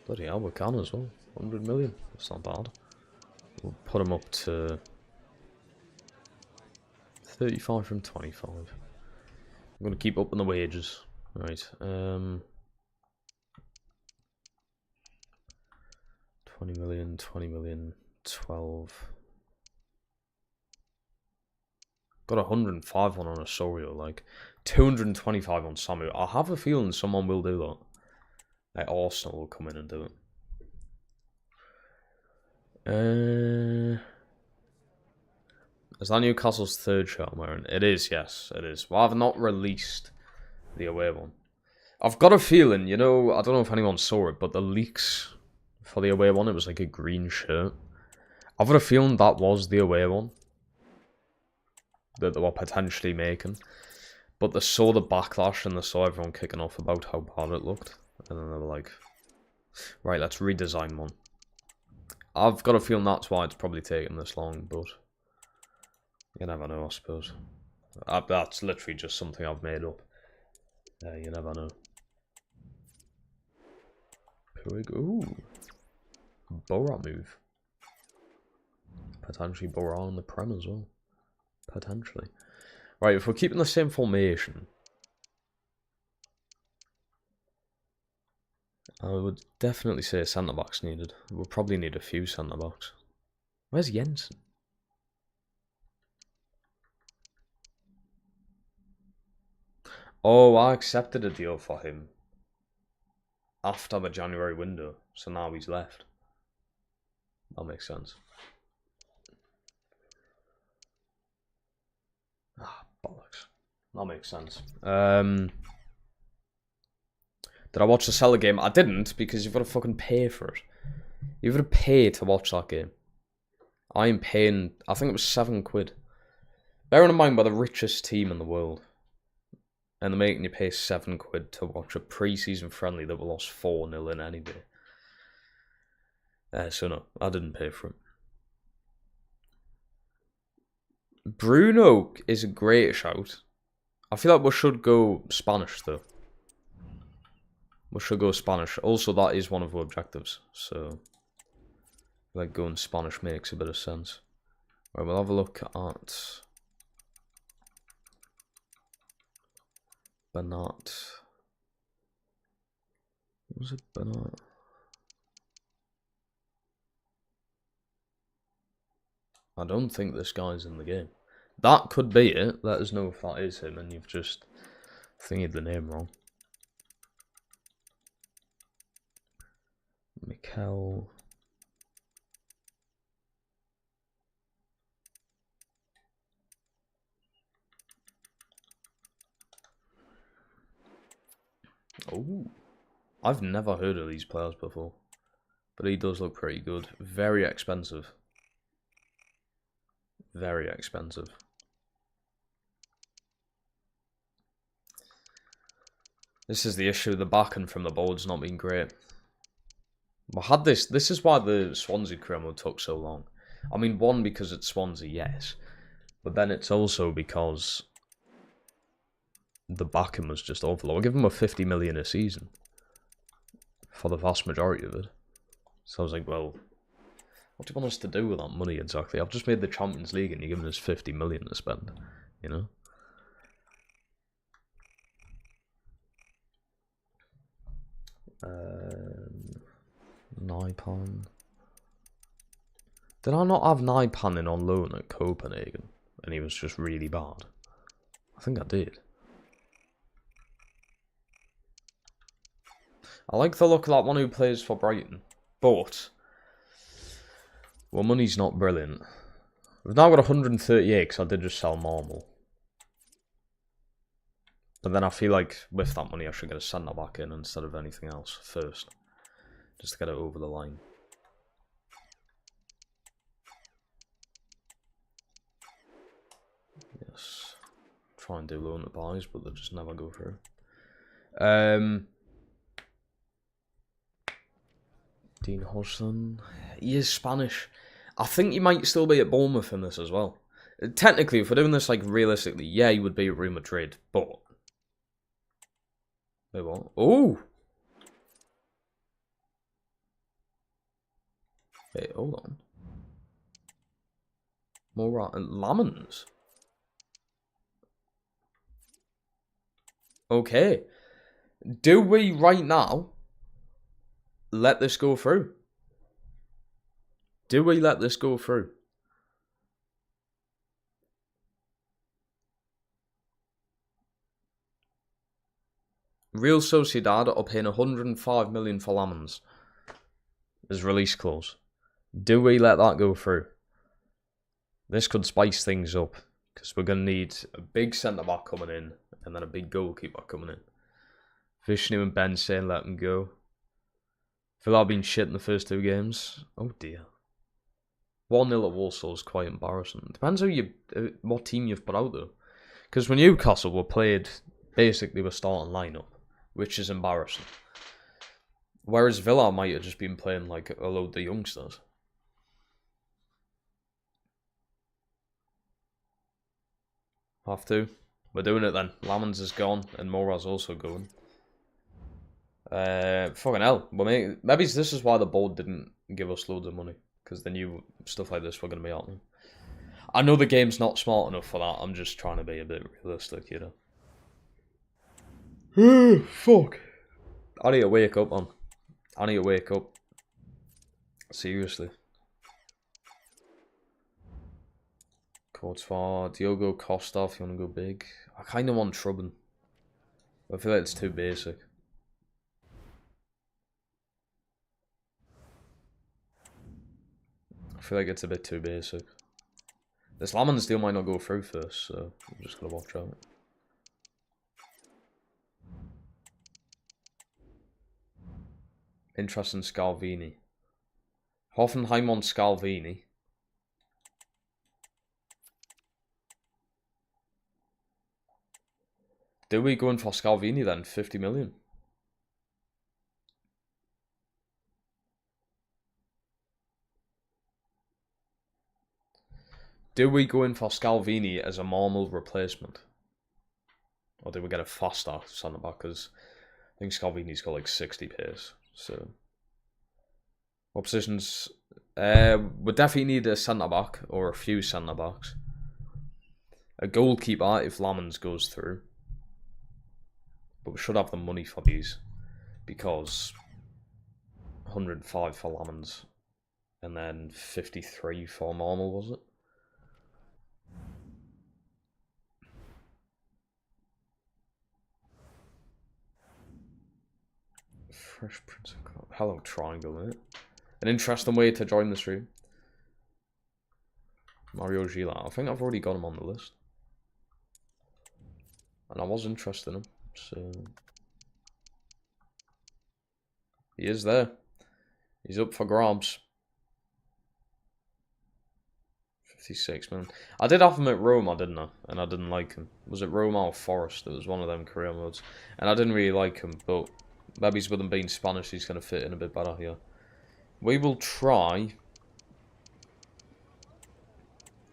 Bloody hell, we can as well. 100 million. That's not bad. We'll put him up to 35 from 25. I'm going to keep up on the wages. Right. 20 million, 20 million, 12. Got 105 on Osorio, like 225 on Samu. I have a feeling someone will do that. Like Arsenal will come in and do it. Is that Newcastle's third shirt I'm wearing? It is, yes, it is. Well, I've not released the away one. I've got a feeling, you know, I don't know if anyone saw it, but the leaks for the away one, it was like a green shirt. I've got a feeling that was the away one that they were potentially making. But they saw the backlash and they saw everyone kicking off about how bad it looked. And then they were like, right, let's redesign one. I've got a feeling that's why it's probably taken this long, but you never know, I suppose. That's literally just something I've made up. You never know. Ooh. Borat move. Potentially Borat on the Prem as well. Potentially. Right, if we're keeping the same formation, I would definitely say centre-backs needed. We'll probably need a few centre-backs. Where's Jensen? Oh, I accepted a deal for him after the January window, so now he's left. That makes sense. Ah, bollocks. That makes sense. Did I watch the Cellar game? I didn't, because you've got to fucking pay for it. You've got to pay to watch that game. I am paying, I think it was £7. Bearing in mind we're the richest team in the world. And they're making you pay £7 to watch a pre-season friendly that we lost 4-0 in any day. So no, I didn't pay for it. Bruno is a great shout. I feel like we should go Spanish though. We should go Spanish. Also, that is one of our objectives. So, like, going Spanish makes a bit of sense. Right, we'll have a look at Bernat. Was it Bernat? I don't think this guy's in the game. That could be it. Let us know if that is him and you've just thingied the name wrong. Mikel. Oh, I've never heard of these players before, but he does look pretty good. Very expensive. Very expensive. This is the issue. The backing from the board's not been great. I had this. This is why the Swansea Cremo took so long. I mean, one, because it's Swansea, yes. But then it's also because the backing was just awful. I'll give them a 50 million a season for the vast majority of it. So I was like, well, what do you want us to do with that money exactly? I've just made the Champions League and you're giving us 50 million to spend, you know? Naipan. Did I not have Naipan in on loan at Copenhagen? And he was just really bad. I think I did. I like the look of that one who plays for Brighton. But, well, money's not brilliant. We've now got 138 because I did just sell Marmal. But then I feel like with that money I should get a centre back in instead of anything else first. Just to get it over the line. Yes. Try and do loan to buys, but they just never go through. Dean Hodgson. He is Spanish. I think he might still be at Bournemouth in this as well. Technically, if we're doing this like realistically, yeah, he would be at Real Madrid, but... Wait, what? Oh! Wait, hold on. More Lamans. Okay. Do we right now let this go through? Do we let this go through? Real Sociedad are paying 105 million for Lamans as release clause. Do we let that go through? This could spice things up because we're going to need a big centre back coming in and then a big goalkeeper coming in. Vishnu and Ben saying let him go. Villa have been shit in the first 2 games. Oh dear. 1-0 at Warsaw is quite embarrassing. Depends what team you've put out though. Because when Newcastle were played basically with starting lineup, which is embarrassing. Whereas Villa might have just been playing like a load of youngsters. Have to. We're doing it then. Lamans is gone and Mora's also going. Fucking hell. Well, maybe this is why the board didn't give us loads of money. Because they knew stuff like this were going to be happening. I know the game's not smart enough for that. I'm just trying to be a bit realistic, you know. Fuck. I need to wake up, man. I need to wake up. Seriously. Courts far. Diogo Costa if you want to go big. I kind of want Trubben. I feel like it's too basic. I feel like it's a bit too basic. This Lamans deal might not go through first, so I'm just going to watch out. Interest in Scalvini. Hoffenheim on Scalvini. Do we go in for Scalvini then? 50 million? Do we go in for Scalvini as a normal replacement? Or do we get a faster centre back? Because I think Scalvini's got like 60 pace. So, what positions? We definitely need a centre back or a few centre backs. A goalkeeper if Lamans goes through. But we should have the money for these because 105 for Lamans and then 53 for normal, was it? Fresh Prince of God. Hello, Triangle, innit? An interesting way to join the stream. Mario Gila. I think I've already got him on the list. And I was interested in him, so... He is there. He's up for grabs. 56 million. I did have him at Roma, didn't I? And I didn't like him. Was it Roma or Forest? It was one of them career modes. And I didn't really like him, but maybe with him being Spanish, he's going to fit in a bit better here. We will try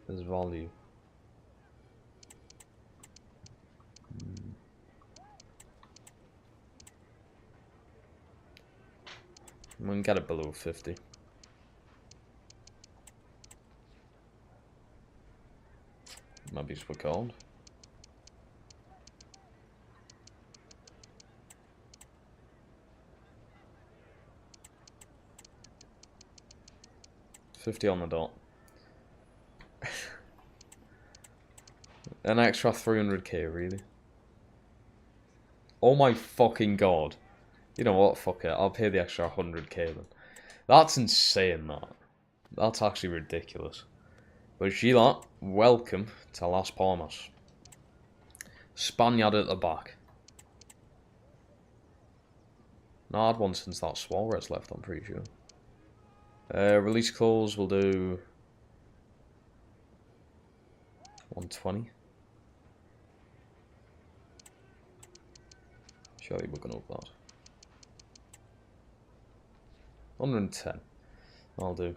his value. We can get it below 50. Maybe it's what called. $50 on the dot. An extra 300k, really? Oh my fucking god. You know what, fuck it, I'll pay the extra 100k then. That's insane, that. That's actually ridiculous. But Gila, welcome to Las Palmas. Spaniard at the back. No, I had one since that Suarez left, I'm pretty sure. Release clause, we'll do 120. Surely we're going to up that. 110. I'll do.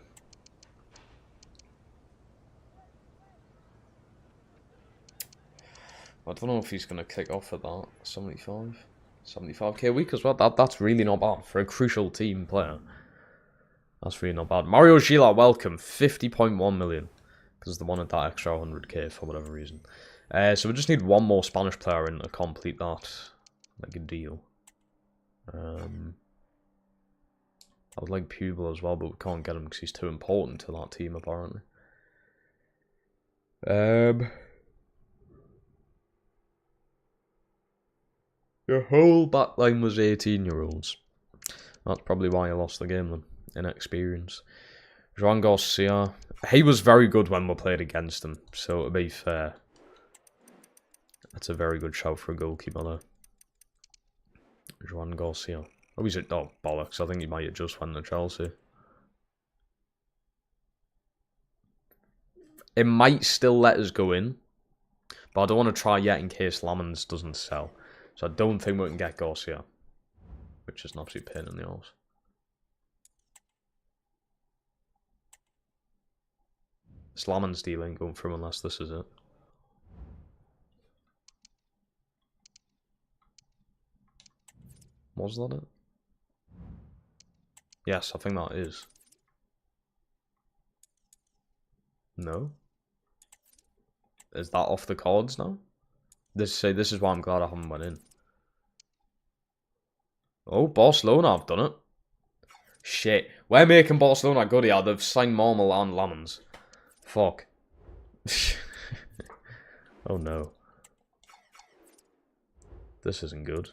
I don't know if he's going to kick off at that. 75. 75k a week as well. That's really not bad for a crucial team player. That's really not bad. Mario Gila, welcome. 50.1 million. Because they wanted that extra 100k for whatever reason. So we just need one more Spanish player in to complete that. Like a deal. I would like Pubel as well, but we can't get him because he's too important to that team apparently. Your whole backline was 18-year-olds. That's probably why I lost the game then. Inexperience. Joan Garcia. He was very good when we played against him. So to be fair, that's a very good shout for a goalkeeper there. Joan Garcia. Oh, he's at bollocks. I think he might have just went to Chelsea. It might still let us go in. But I don't want to try yet in case Lamens doesn't sell. So I don't think we can get Garcia. Which is an absolute pain in the arse. This Lamens deal ain't going through unless this is it. Was that it? Yes, I think that is. No? Is that off the cards now? This is why I'm glad I haven't went in. Oh, Barcelona have done it. Shit. We're making Barcelona good here. They've signed Marmal and Lamens. Fuck. Oh no. This isn't good.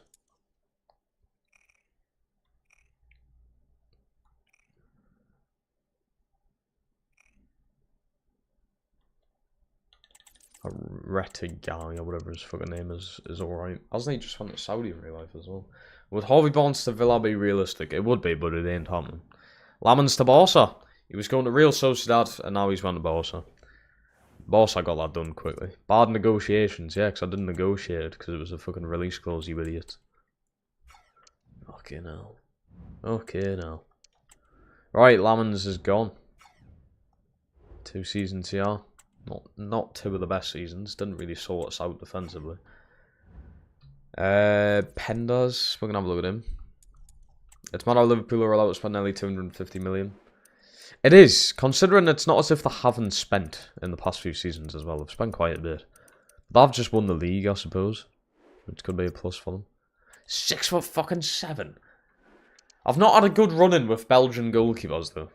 Rettigali or whatever his fucking name is alright. Hasn't he just went to Saudi in real life as well? Would Harvey Barnes to Villa be realistic? It would be, but it ain't happening. Lamens to Barca. He was going to Real Sociedad and now he's went to Barca. Barca got that done quickly. Bad negotiations, yeah, because I didn't negotiate it because it was a fucking release clause, you idiot. Okay, now. Okay, now. Right, Lamens is gone. 2 seasons here. Not 2 of the best seasons. Didn't really sort us out defensively. Pendas, we're gonna have a look at him. It's mad how Liverpool are allowed to spend nearly 250 million. It is, considering it's not as if they haven't spent in the past few seasons as well. They've spent quite a bit. They've just won the league, I suppose, which could be a plus for them. 6'7". I've not had a good run-in with Belgian goalkeepers though.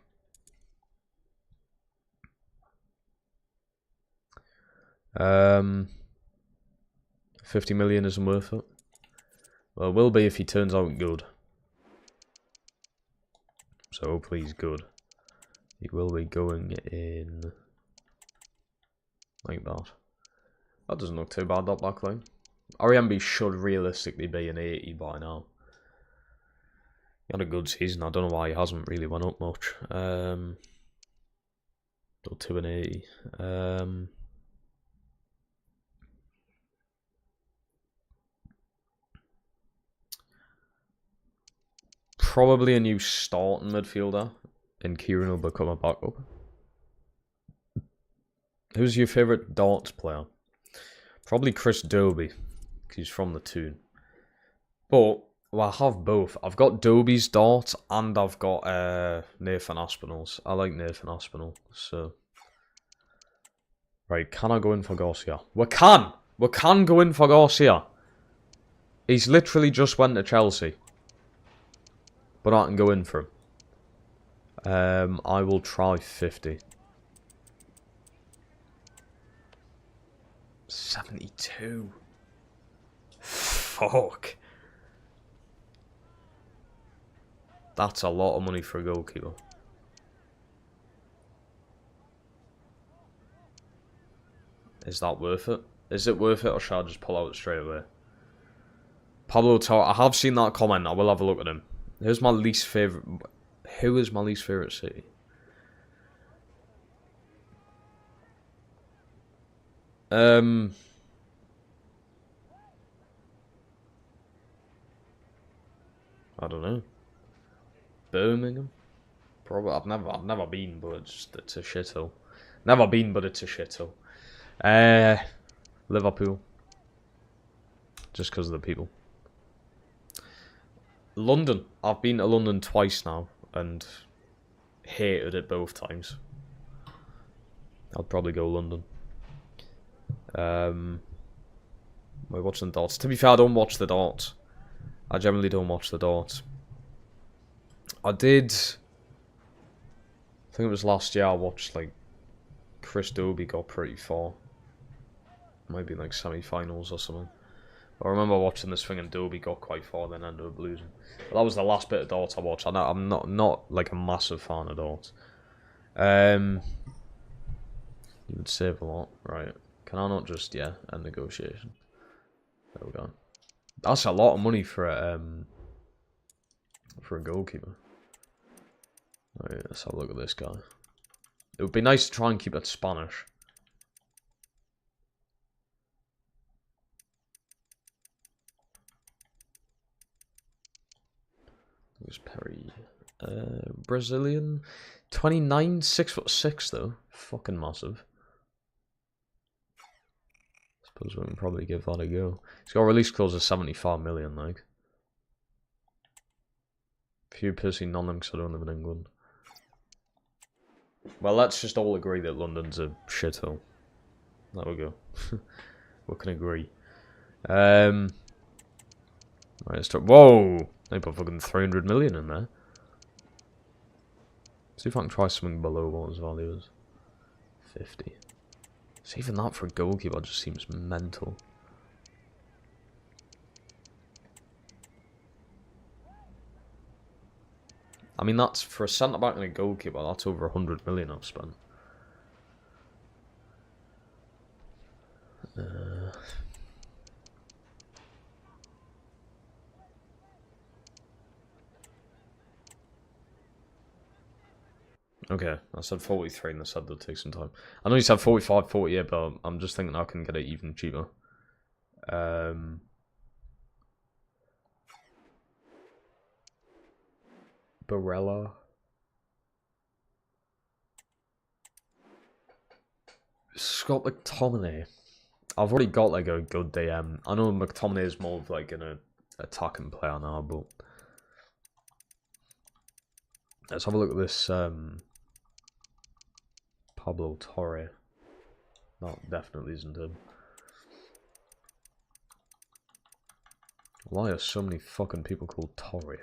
Um, 50 million isn't worth it. Well, it will be if he turns out good. So hopefully he's good. He will be going in like that. That doesn't look too bad, that backline. RMB should realistically be an 80 by now. He had a good season. I don't know why he hasn't really went up much. Go to an 80. Probably a new starting midfielder. And Kieran will become a backup. Who's your favourite darts player? Probably Chris Dobie. Because he's from the Toon. But, well, I have both. I've got Dobie's darts and I've got Nathan Aspinall's. I like Nathan Aspinall. So. Right, can I go in for Garcia? We can! We can go in for Garcia. He's literally just went to Chelsea. But I can go in for him. I will try 50. 72. Fuck. That's a lot of money for a goalkeeper. Is that worth it? Is it worth it or should I just pull out straight away? Pablo Torre, I have seen that comment. I will have a look at him. Who's my least favorite? Who is my least favorite city? I don't know. Birmingham. Probably. I've never been, but it's a shithole. Never been, but it's a shithole. Liverpool. Just because of the people. London. I've been to London twice now and hated it both times. I'd probably go London. We're watching the darts. To be fair, I don't watch the darts. I generally don't watch the darts. I did. I think it was last year I watched like Chris Dobie got pretty far. Maybe like semi-finals or something. I remember watching this thing and Dobie got quite far, then ended up losing. But that was the last bit of darts I watched. I'm not like a massive fan of darts. You would save a lot, right? Can I not just end negotiation? There we go. That's a lot of money for a goalkeeper. Right, let's have a look at this guy. It would be nice to try and keep it Spanish. Who's Perry? Brazilian. 29, 6'6" though. Fucking massive. Suppose we can probably give that a go. He's got a release clause of 75 million, like. Few personally none of them because I don't live in England. Well, let's just all agree that London's a shithole. There we go. We can agree. Right, let's start. Whoa! They put fucking 300 million in there. See if I can try something below what his value is. 50. So even that for a goalkeeper just seems mental. I mean, that's for a centre back and a goalkeeper. That's over 100 million I've spent. Okay, I said 43 and I said that'll take some time. I know you said 45, 48, but I'm just thinking I can get it even cheaper. Barella. Scott McTominay. I've already got like a good DM. I know McTominay is more of like an attacking player now, but let's have a look at this Pablo Torre. That definitely isn't him. Why are so many fucking people called Torre?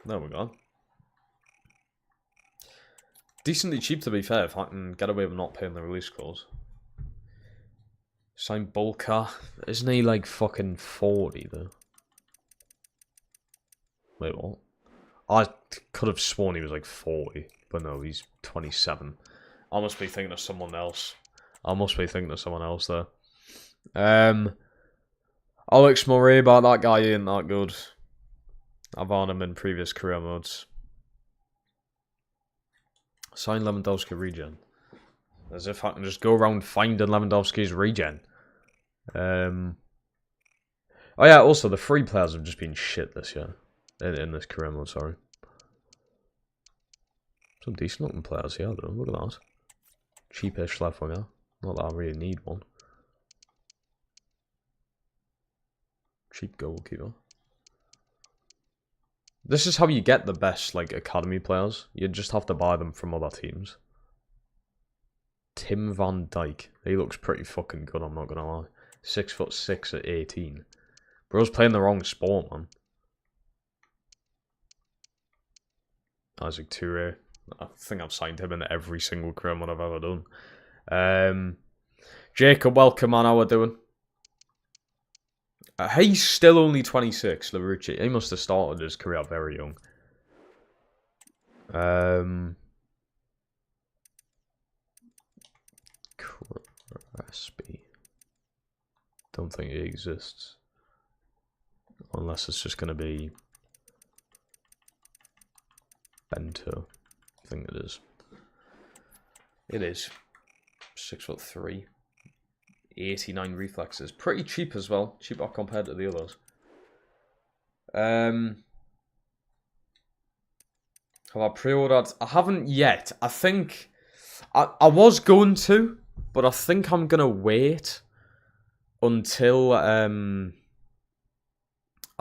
There we go. Decently cheap to be fair, if I can get away with not paying the release clause. Sign Bulka. Isn't he like fucking 40 though? Wait, what? I could have sworn he was like 40, but no, he's 27. I must be thinking of someone else. There. Alex Murray, but that guy ain't that good. I've owned him in previous career modes. Sign Lewandowski regen. As if I can just go around finding Lewandowski's regen. Oh yeah, also the free players have just been shit this year. In this career mode, sorry. Some decent looking players here though, look at that. Cheapish left winger. Not that I really need one. Cheap goalkeeper. This is how you get the best like academy players. You just have to buy them from other teams. Tim Van Dijk. He looks pretty fucking good, I'm not gonna lie. 6'6" at 18. Bro's playing the wrong sport, man. Isaac Toure. I think I've signed him in every single career mode I've ever done. Jacob, welcome, man. How we doing? He's still only 26, Larucci. He must have started his career very young. Crespi. Don't think he exists. Unless it's just going to be Bento. I think it is. It is. 6'3". 89 reflexes. Pretty cheap as well. Cheaper compared to the others. Have I pre-ordered? I haven't yet. I think I was going to, but I think I'm gonna wait until I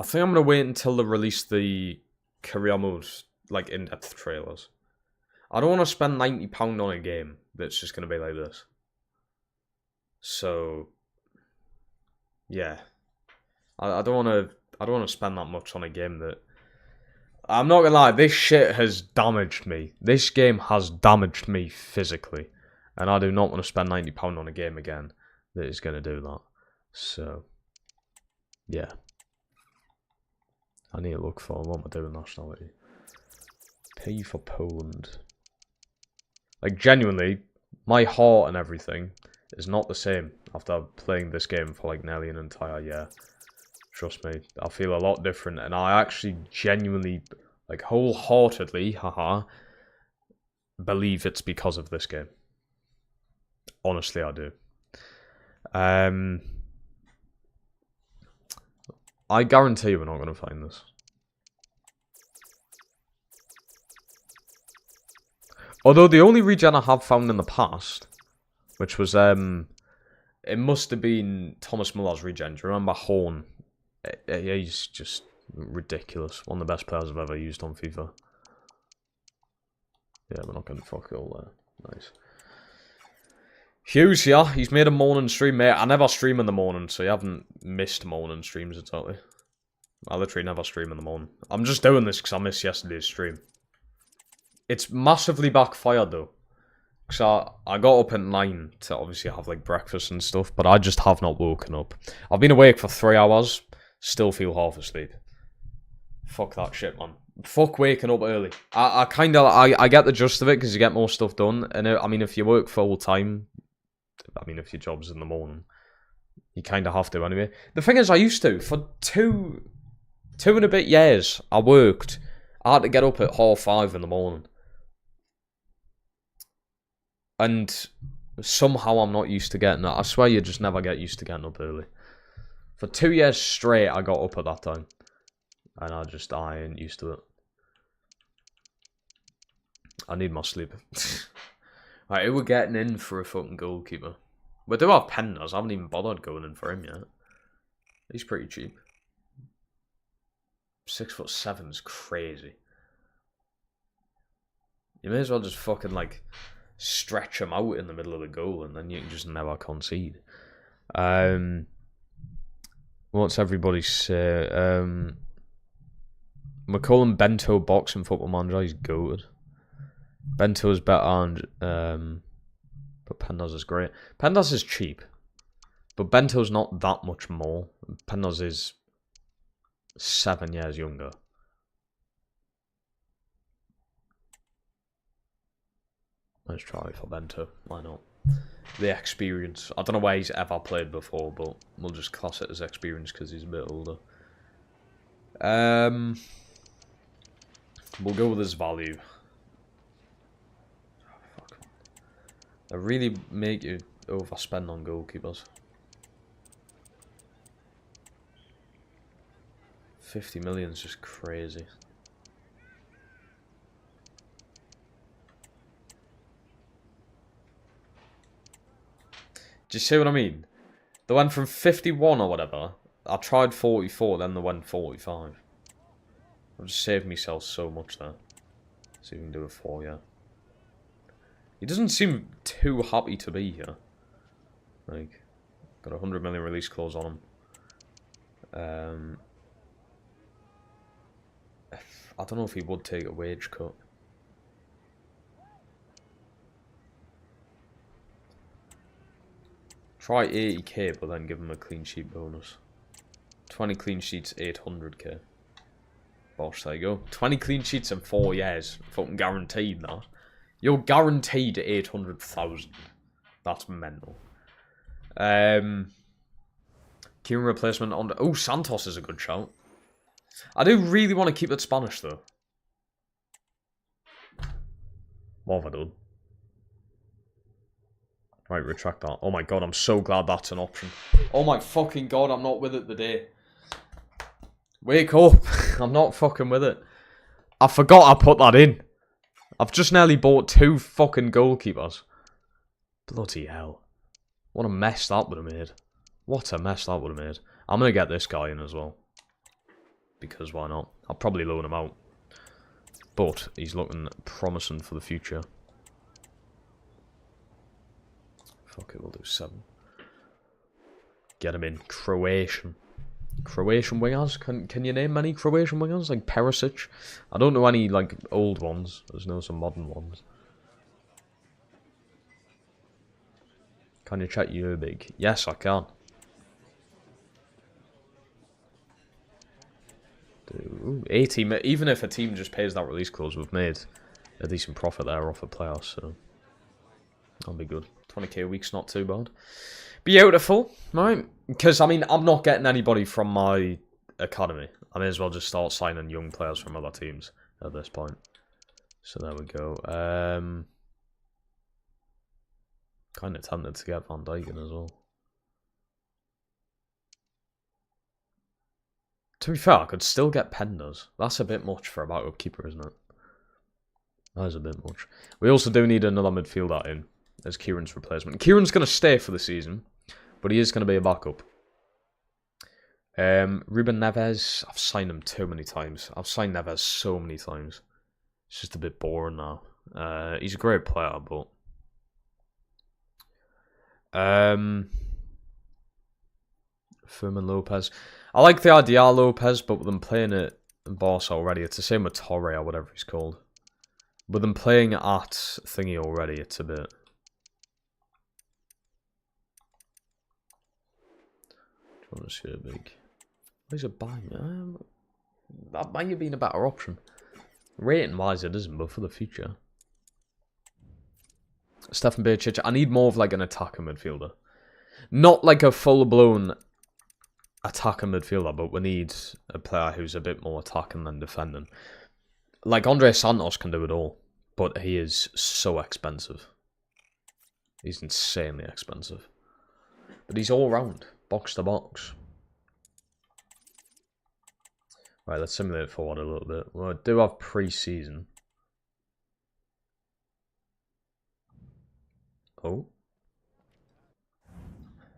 think I'm gonna wait until they release the career mode, like in-depth trailers. I don't want to spend £90 on a game that's just gonna be like this. So yeah, I don't want to spend that much on a game that. I'm not gonna lie, this shit has damaged me. This game has damaged me physically. And I do not want to spend £90 on a game again that is going to do that. So, yeah. I need to look for, what am I doing nationality? P for Poland. Like, genuinely, my heart and everything is not the same after playing this game for like nearly an entire year. Trust me, I feel a lot different, and I actually genuinely, like wholeheartedly, believe it's because of this game. Honestly, I do. I guarantee you we're not going to find this. Although the only regen I have found in the past, which was, it must have been Thomas Muller's regen. Do you remember Horn? He's just ridiculous. One of the best players I've ever used on FIFA. Yeah, we're not going to fuck it all there. Nice. Hughes, yeah, he's made a morning stream, mate. I never stream in the morning, so you haven't missed morning streams exactly. I literally never stream in the morning. I'm just doing this because I missed yesterday's stream. It's massively backfired, though. Because I got up at 9 to obviously have, like, breakfast and stuff, but I just have not woken up. I've been awake for 3 hours. Still feel half asleep. Fuck that shit, man. Fuck waking up early. I get the gist of it because you get more stuff done. And I mean, if you work full time, I mean, if your job's in the morning, you kind of have to anyway. The thing is, I used to. For two and a bit years, I had to get up at 5:30 in the morning. And somehow I'm not used to getting that. I swear you just never get used to getting up early. For 2 years straight, I got up at that time. And I ain't used to it. I need my sleep. Right, who we're getting in for a fucking goalkeeper? We do have Pendas. I haven't even bothered going in for him yet. He's pretty cheap. 6'7" is crazy. You may as well just fucking like stretch him out in the middle of the goal, and then you can just never concede. What's everybody say? We're calling Bento boxing football manager. He's goated. Bento's better, and but Pendas is great. Pendas is cheap, but Bento's not that much more. Pendas is 7 years younger. Let's try for Bento. Why not? The experience. I don't know where he's ever played before, but we'll just class it as experience because he's a bit older. We'll go with his value. Oh, fuck. They really make you overspend on goalkeepers. 50 million is just crazy. Do you see what I mean? They went from 51 or whatever. I tried 44, then they went 45. I've just saved myself so much there. See if we can do a 4, yeah. He doesn't seem too happy to be here. Like, got a 100 million release clause on him. I don't know if he would take a wage cut. Try 80k, but then give him a clean sheet bonus. 20 clean sheets, 800k. Bosh, there you go. 20 clean sheets in 4 years. Fucking guaranteed that. You're guaranteed 800,000. That's mental. Kieran replacement on... Oh, Santos is a good shout. I do really want to keep it Spanish, though. What have I done? Right, retract that. Oh my god, I'm so glad that's an option. Oh my fucking god, I'm not with it today. Wake up. I'm not fucking with it. I forgot I put that in. I've just nearly bought 2 fucking goalkeepers. Bloody hell. What a mess that would have made. What a mess that would have made. I'm going to get this guy in as well. Because why not? I'll probably loan him out. But he's looking promising for the future. Fuck it, we'll do 7. Get him in. Croatian. Croatian wingers? Can you name any Croatian wingers? Like Perisic? I don't know any like old ones. There's no some modern ones. Can you check Urbig? Yes, I can. Ooh, 18. Even if a team just pays that release clause, we've made a decent profit there off a player, so that'll be good. 20k a week's not too bad. Beautiful, right? Because, I mean, I'm not getting anybody from my academy. I may as well just start signing young players from other teams at this point. So there we go. Kind of tempted to get Van Dijk in as well. To be fair, I could still get Penders. That's a bit much for a backup keeper, isn't it? That is a bit much. We also do need another midfielder in as Kieran's replacement. Kieran's going to stay for the season, but he is going to be a backup. Ruben Neves, I've signed him too many times. I've signed Neves so many times. It's just a bit boring now. He's a great player, but... Fermin Lopez. I like the idea of Lopez, but with them playing at Barca already, it's the same with Torre or whatever he's called. With them playing at thingy already, it's a bit... Big. He's a bang. That might have been a better option. Rating wise, it isn't, but for the future. Stefan Bercic. I need more of like an attacker midfielder. Not like a full blown attacker midfielder, but we need a player who's a bit more attacking than defending. Like Andre Santos can do it all, but he is so expensive. He's insanely expensive. But he's all round. Box to box. Right, let's simulate forward a little bit. Well, I do have pre-season. Oh.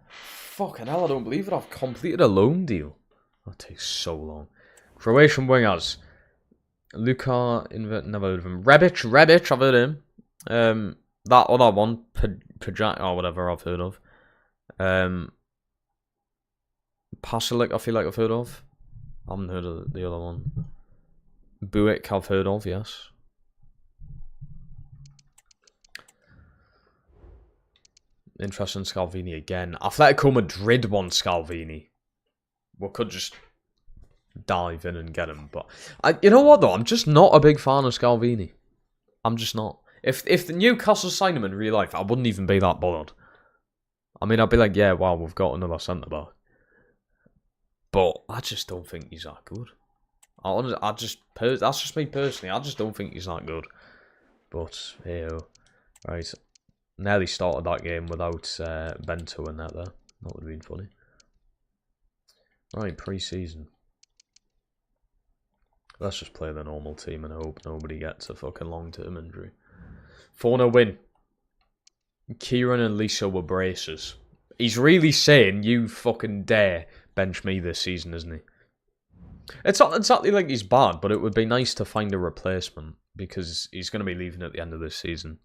Fucking hell, I don't believe it. I've completed a loan deal. That takes so long. Croatian wingers. Luka, never heard of him. Rebic, I've heard of him. That other one, Pajak or whatever, I've heard of. Pasalic, I feel like I've heard of. I haven't heard of the other one. Buick, I've heard of, yes. Interesting, Scalvini again. Atletico Madrid won Scalvini. We could just dive in and get him, but you know what though? I'm just not a big fan of Scalvini. I'm just not. If the Newcastle signed him in real life, I wouldn't even be that bothered. I mean, I'd be like, yeah, wow, we've got another centre back. But I just don't think he's that good. That's just me personally. I just don't think he's that good. But hey, right. Nearly started that game without Bento in that there. That would have been funny. Right, pre-season. Let's just play the normal team and hope nobody gets a fucking long-term injury. 4-0 win. Kieran and Lisa were braces. He's really saying, you fucking dare bench me this season, isn't he? It's not exactly like he's bad, but it would be nice to find a replacement because he's going to be leaving at the end of this season.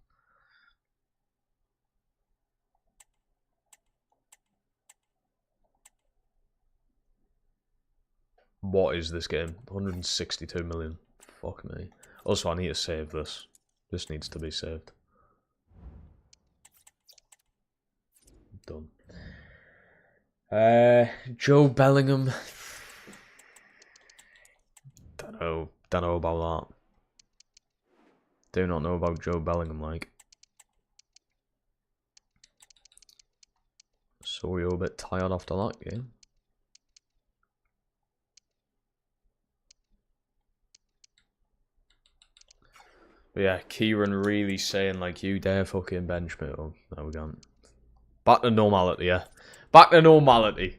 What is this game? 162 million. Fuck me. Also, I need to save this. This needs to be saved. Done. Joe Bellingham. Don't know about that. Do not know about Joe Bellingham, like. So you're a bit tired after that game. But yeah, Kieran really saying, like, you dare fucking bench me. Oh, no, we can't. Back to normality, yeah. Back to normality.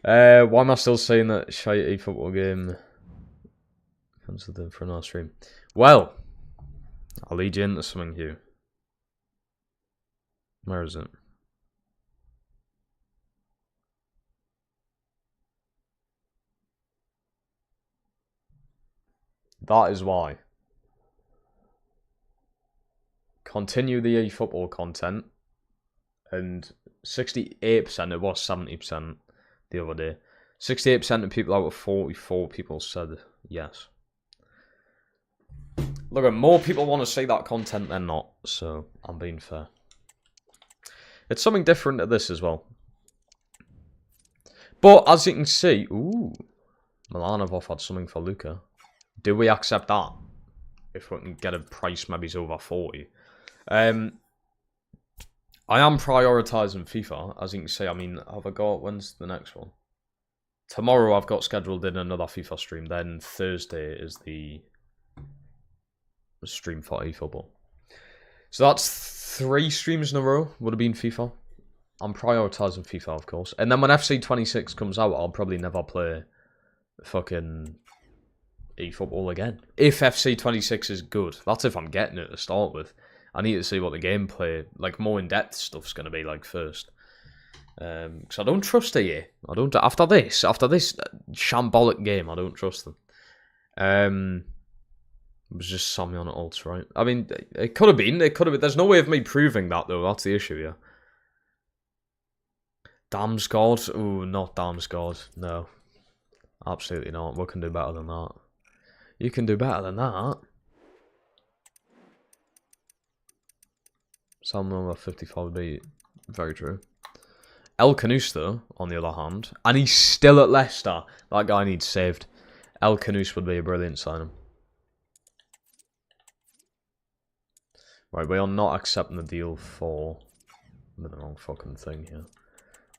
Why am I still saying that shitey football game? Cancelled it for another stream. Well, I'll lead you into something here. Where is it? That is why. Continue the eFootball content, and 68%, it was 70% the other day. 68% of people out of 44 people said yes. Look, more people want to see that content than not, so I'm being fair. It's something different to this as well. But as you can see, ooh, Milan have offered something for Luca. Do we accept that? If we can get a price maybe over 40. I am prioritising FIFA, as you can see. I mean, have I got, when's the next one? Tomorrow I've got scheduled in another FIFA stream. Then Thursday is the stream for eFootball. So that's 3 streams in a row would have been FIFA. I'm prioritising FIFA, of course. And then when FC26 comes out, I'll probably never play fucking eFootball again. If FC26 is good. That's if I'm getting it to start with. I need to see what the gameplay, like more in-depth stuff's going to be like first. Because I don't trust EA. I don't. After this shambolic game, I don't trust them. It was just Sammy on ults, right? I mean, it could have been. It could have been. There's no way of me proving that, though. That's the issue, yeah. Damsgaard? Ooh, not Damsgaard. No. Absolutely not. We can do better than that. You can do better than that. Salmon over 55 would be very true. El Canus, though, on the other hand, and he's still at Leicester. That guy needs saved. El Canus would be a brilliant signing. Right, we are not accepting the deal for... I'm in the wrong fucking thing here.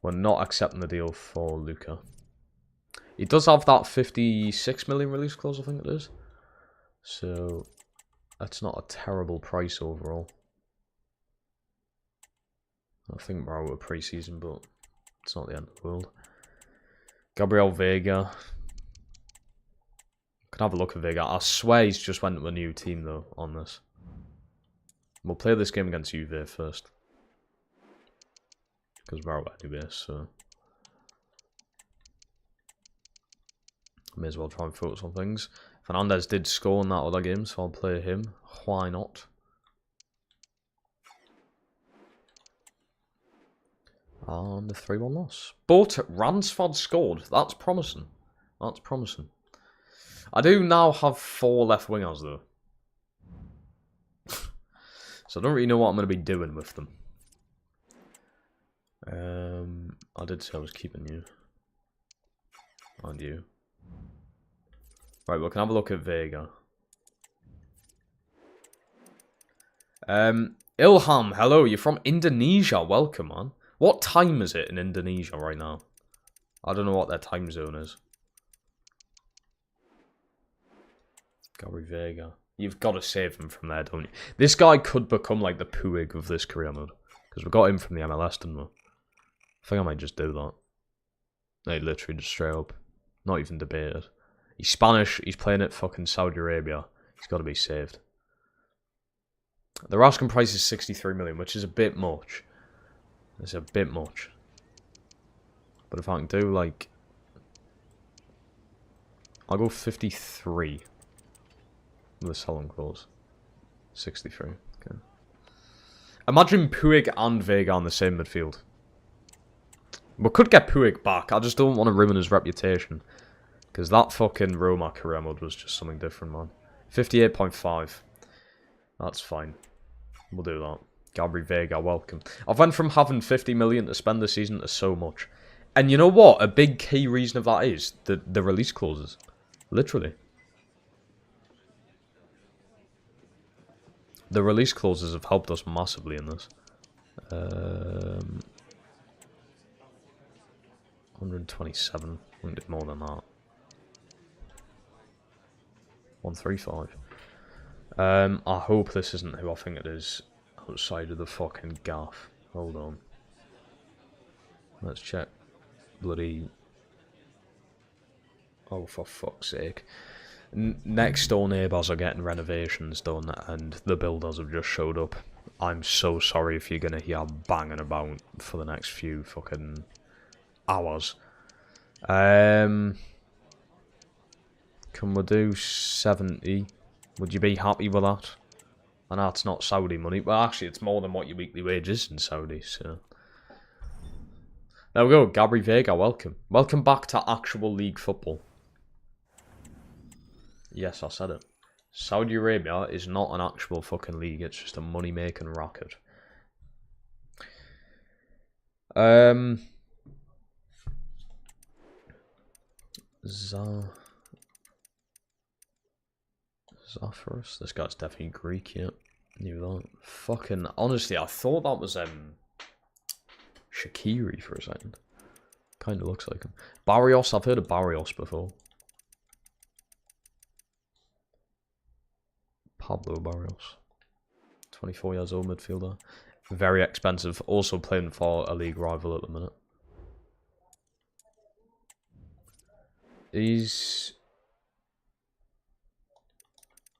We're not accepting the deal for Luca. He does have that 56 million release clause, I think it is. So, that's not a terrible price overall. I think we're out of pre-season, but it's not the end of the world. Gabriel Vega. Can have a look at Vega. I swear he's just went to a new team, though, on this. We'll play this game against Juve first. Because we're out anyway, so... May as well try and focus on things. Fernandez did score in that other game, so I'll play him. Why not? And the 3-1 loss. But Ransford scored. That's promising. That's promising. I do now have 4 left wingers, though. So I don't really know what I'm going to be doing with them. I did say I was keeping you. And you. Right, we can have a look at Vega. Ilham, hello, you're from Indonesia. Welcome, man. What time is it in Indonesia right now? I don't know what their time zone is. Gary Vega. You've got to save him from there, don't you? This guy could become like the Puig of this career mode. Because we got him from the MLS, didn't we? I think I might just do that. They literally just straight up. Not even debated. He's Spanish. He's playing at fucking Saudi Arabia. He's got to be saved. The asking price is 63 million, which is a bit much. It's a bit much. But if I can do, like... I'll go 53. With a selling clause. 63. Okay. Imagine Puig and Vega on the same midfield. We could get Puig back. I just don't want to ruin his reputation. Because that fucking Roma career mode was just something different, man. 58.5. That's fine. We'll do that. Gabri Vega, welcome. I've went from having 50 million to spend this season to so much. And you know what? A big key reason of that is the release clauses. Literally. The release clauses have helped us massively in this. 127. We can do more than that. 135. I hope this isn't who I think it is outside of the fucking gaff. Hold on. Let's check. Bloody... Oh, for fuck's sake. Next door neighbours are getting renovations done and the builders have just showed up. I'm so sorry if you're going to hear banging about for the next few fucking hours. Can we do 70? Would you be happy with that? I know it's not Saudi money, but actually it's more than what your weekly wage is in Saudi, so... There we go, Gabri Vega, welcome. Welcome back to actual league football. Yes, I said it. Saudi Arabia is not an actual fucking league, it's just a money-making racket. Zafiris? This guy's definitely Greek, yeah. Knew that. Fucking, honestly, I thought that was, Shaqiri for a second. Kinda looks like him. Barrios, I've heard of Barrios before. Pablo Barrios. 24 years old midfielder. Very expensive. Also playing for a league rival at the minute. He's...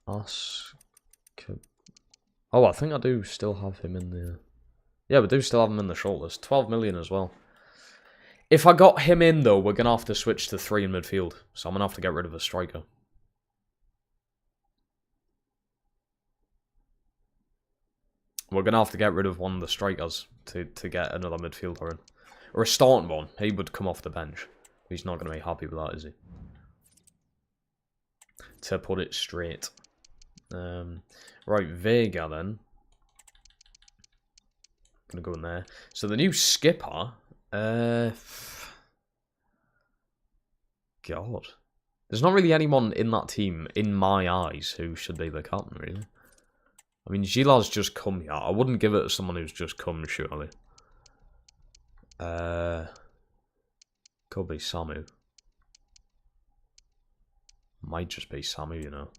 Oh, I think I do still have him in the... Yeah, we do still have him in the shortlist. 12 million as well. If I got him in, though, we're going to have to switch to 3 in midfield. So I'm going to have to get rid of a striker. We're going to have to get rid of one of the strikers to get another midfielder in. Or a starting one. He would come off the bench. He's not going to be happy with that, is he? To put it straight. Right, Vega then. Gonna go in there. So the new skipper... God. There's not really anyone in that team, in my eyes, who should be the captain, really. I mean, Gila's just come here. I wouldn't give it to someone who's just come, surely. Could be Samu. Might just be Samu, you know.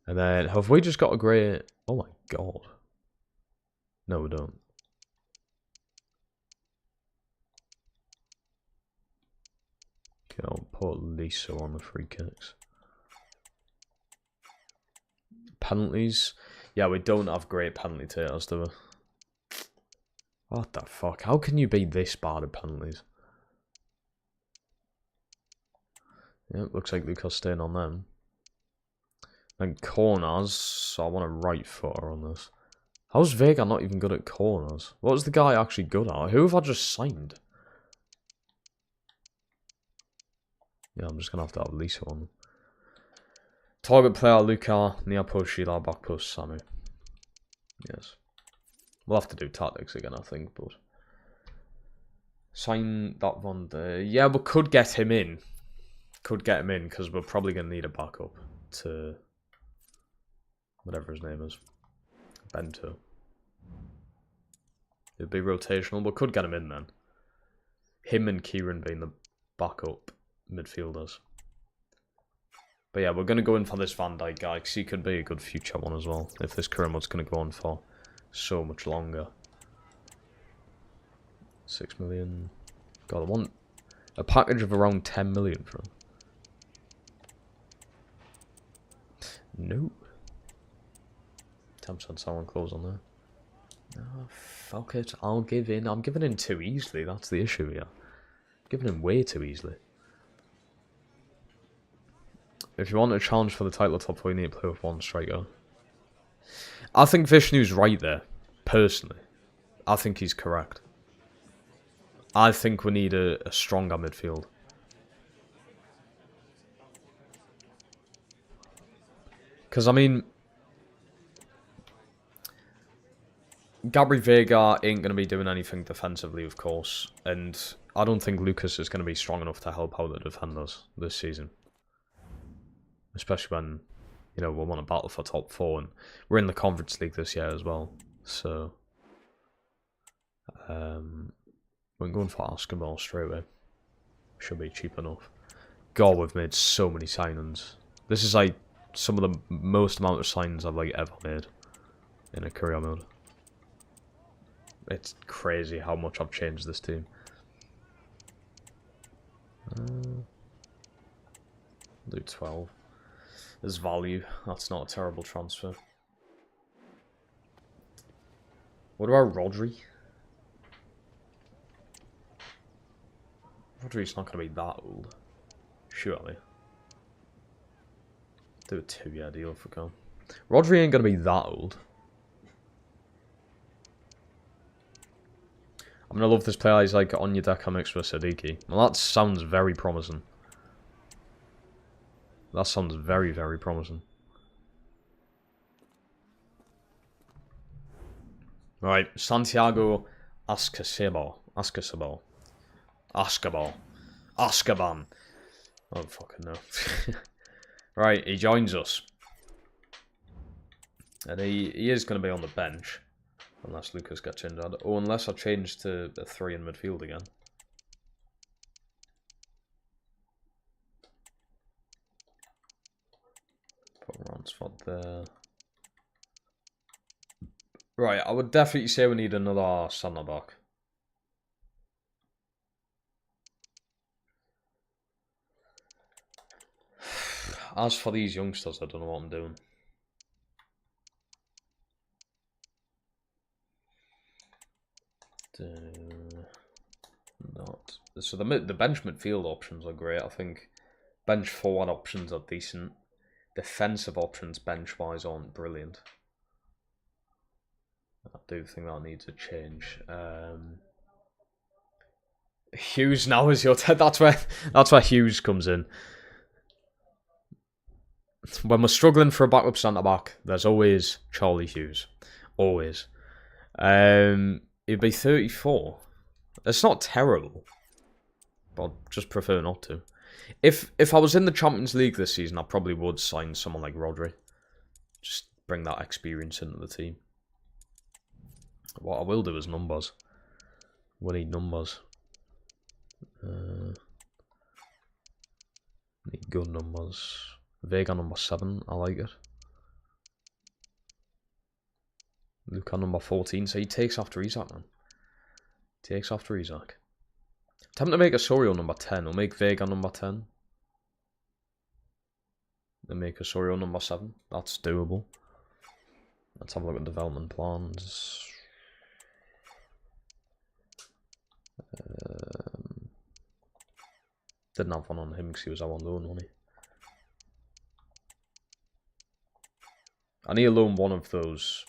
And then, have we just got a great... Oh my god. No, we don't. Okay, I'll put Lisa on the free kicks. Penalties. Yeah, we don't have great penalty takers, do we? What the fuck? How can you be this bad at penalties? Yeah, looks like Lucas staying on them. And corners, so I want a right footer on this. How's Vega not even good at corners? What was the guy actually good at? Who have I just signed? Yeah, I'm just going to have Lisa on. Target player, Luca, near post, Sheila, back post, Samu. Yes. We'll have to do tactics again, I think, but... Sign that one there. Yeah, we could get him in. Could get him in, because we're probably going to need a backup to... whatever his name is. Bento. It'd be rotational, but could get him in then. Him and Kieran being the backup midfielders. But yeah, we're going to go in for this Van Dijk guy, because he could be a good future one as well, if this current one's going to go on for so much longer. 6 million. God, I want a package of around 10 million for him. No. 10% someone close on there. Oh, fuck it. I'll give in. I'm giving in too easily. That's the issue here. Giving in way too easily. If you want a challenge for the title top 4, you need to play with one striker. I think Vishnu's right there, personally. I think he's correct. I think we need a stronger midfield. Because, I mean... Gabri Vega ain't going to be doing anything defensively, of course. And I don't think Lucas is going to be strong enough to help out the defenders this season. Especially when, you know, we want to battle for top 4. And we're in the Conference League this year as well. So... we're going for Basketball straight away. Should be cheap enough. God, we've made so many signings. This is like some of the most amount of signings I've like ever made in a career mode. It's crazy how much I've changed this team. Do 12. There's value. That's not a terrible transfer. What about Rodri? Rodri's not going to be that old. Surely. Do a 2-year deal if we can. Rodri ain't going to be that old. I'm going to love this player. He's like on your deck mixed with Sadiki. Well, that sounds very promising. That sounds very, very promising. Right, Santiago Ascacebo. Ascacebo. Azkaban. Azkaban. I don't fucking know. Right, he joins us. And he is going to be on the bench. Unless Lucas gets injured. Or unless I change to a 3 in midfield again. Put Ransford there. Right, I would definitely say we need another centre back. As for these youngsters, I don't know what I'm doing. So the bench midfield options are great. I think bench forward options are decent. Defensive options bench wise aren't brilliant. I do think that needs a change. Hughes now is your that's where Hughes comes in. When we're struggling for a backup centre back, there's always Charlie Hughes. Always. He'd be 34. It's not terrible. But I'd just prefer not to. If I was in the Champions League this season, I probably would sign someone like Rodri. Just bring that experience into the team. What I will do is numbers. We need numbers. Need good numbers. Vega number 7, I like it. Luca number 14, so he takes after Isaac, man. Takes after Isaac. Time to make Osorio number 10. We'll make Vega number 10. Then make Osorio number 7. That's doable. Let's have a look at development plans. Didn't have one on him because he was our loan, wasn't he? I need to loan one of those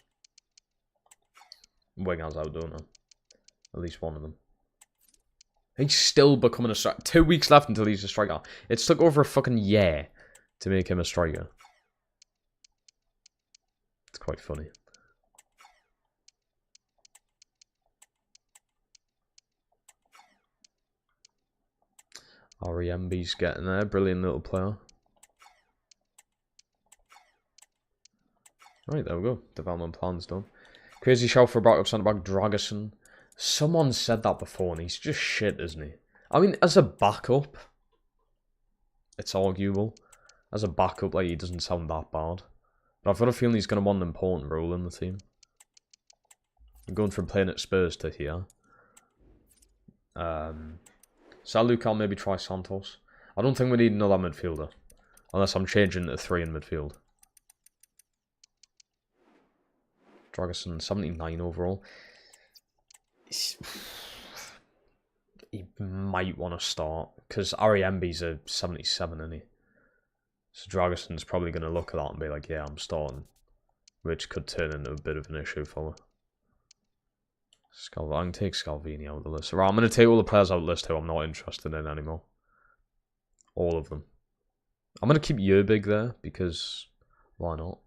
wingers out, don't I? At least one of them. He's still becoming a striker. 2 weeks left until he's a striker. It's took over a fucking year to make him a striker. It's quite funny. REMB's getting there. Brilliant little player. Right, there we go. Development plan's done. Crazy shout for backup centre back Dragerson. Someone said that before and he's just shit, isn't he? I mean, as a backup, it's arguable. As a backup, like, he doesn't sound that bad. But I've got a feeling he's going to want an important role in the team. I'm going from playing at Spurs to here. So Luke, I'll maybe try Santos. I don't think we need another midfielder. Unless I'm changing to 3 in midfield. Dragerson, 79 overall. He might want to start. Because REMB's a 77, isn't he? So Dragerson's probably going to look at that and be like, yeah, I'm starting. Which could turn into a bit of an issue for me. I can take Scalvini out of the list. Right, I'm going to take all the players out of the list who I'm not interested in anymore. All of them. I'm going to keep Yerbig there because why not?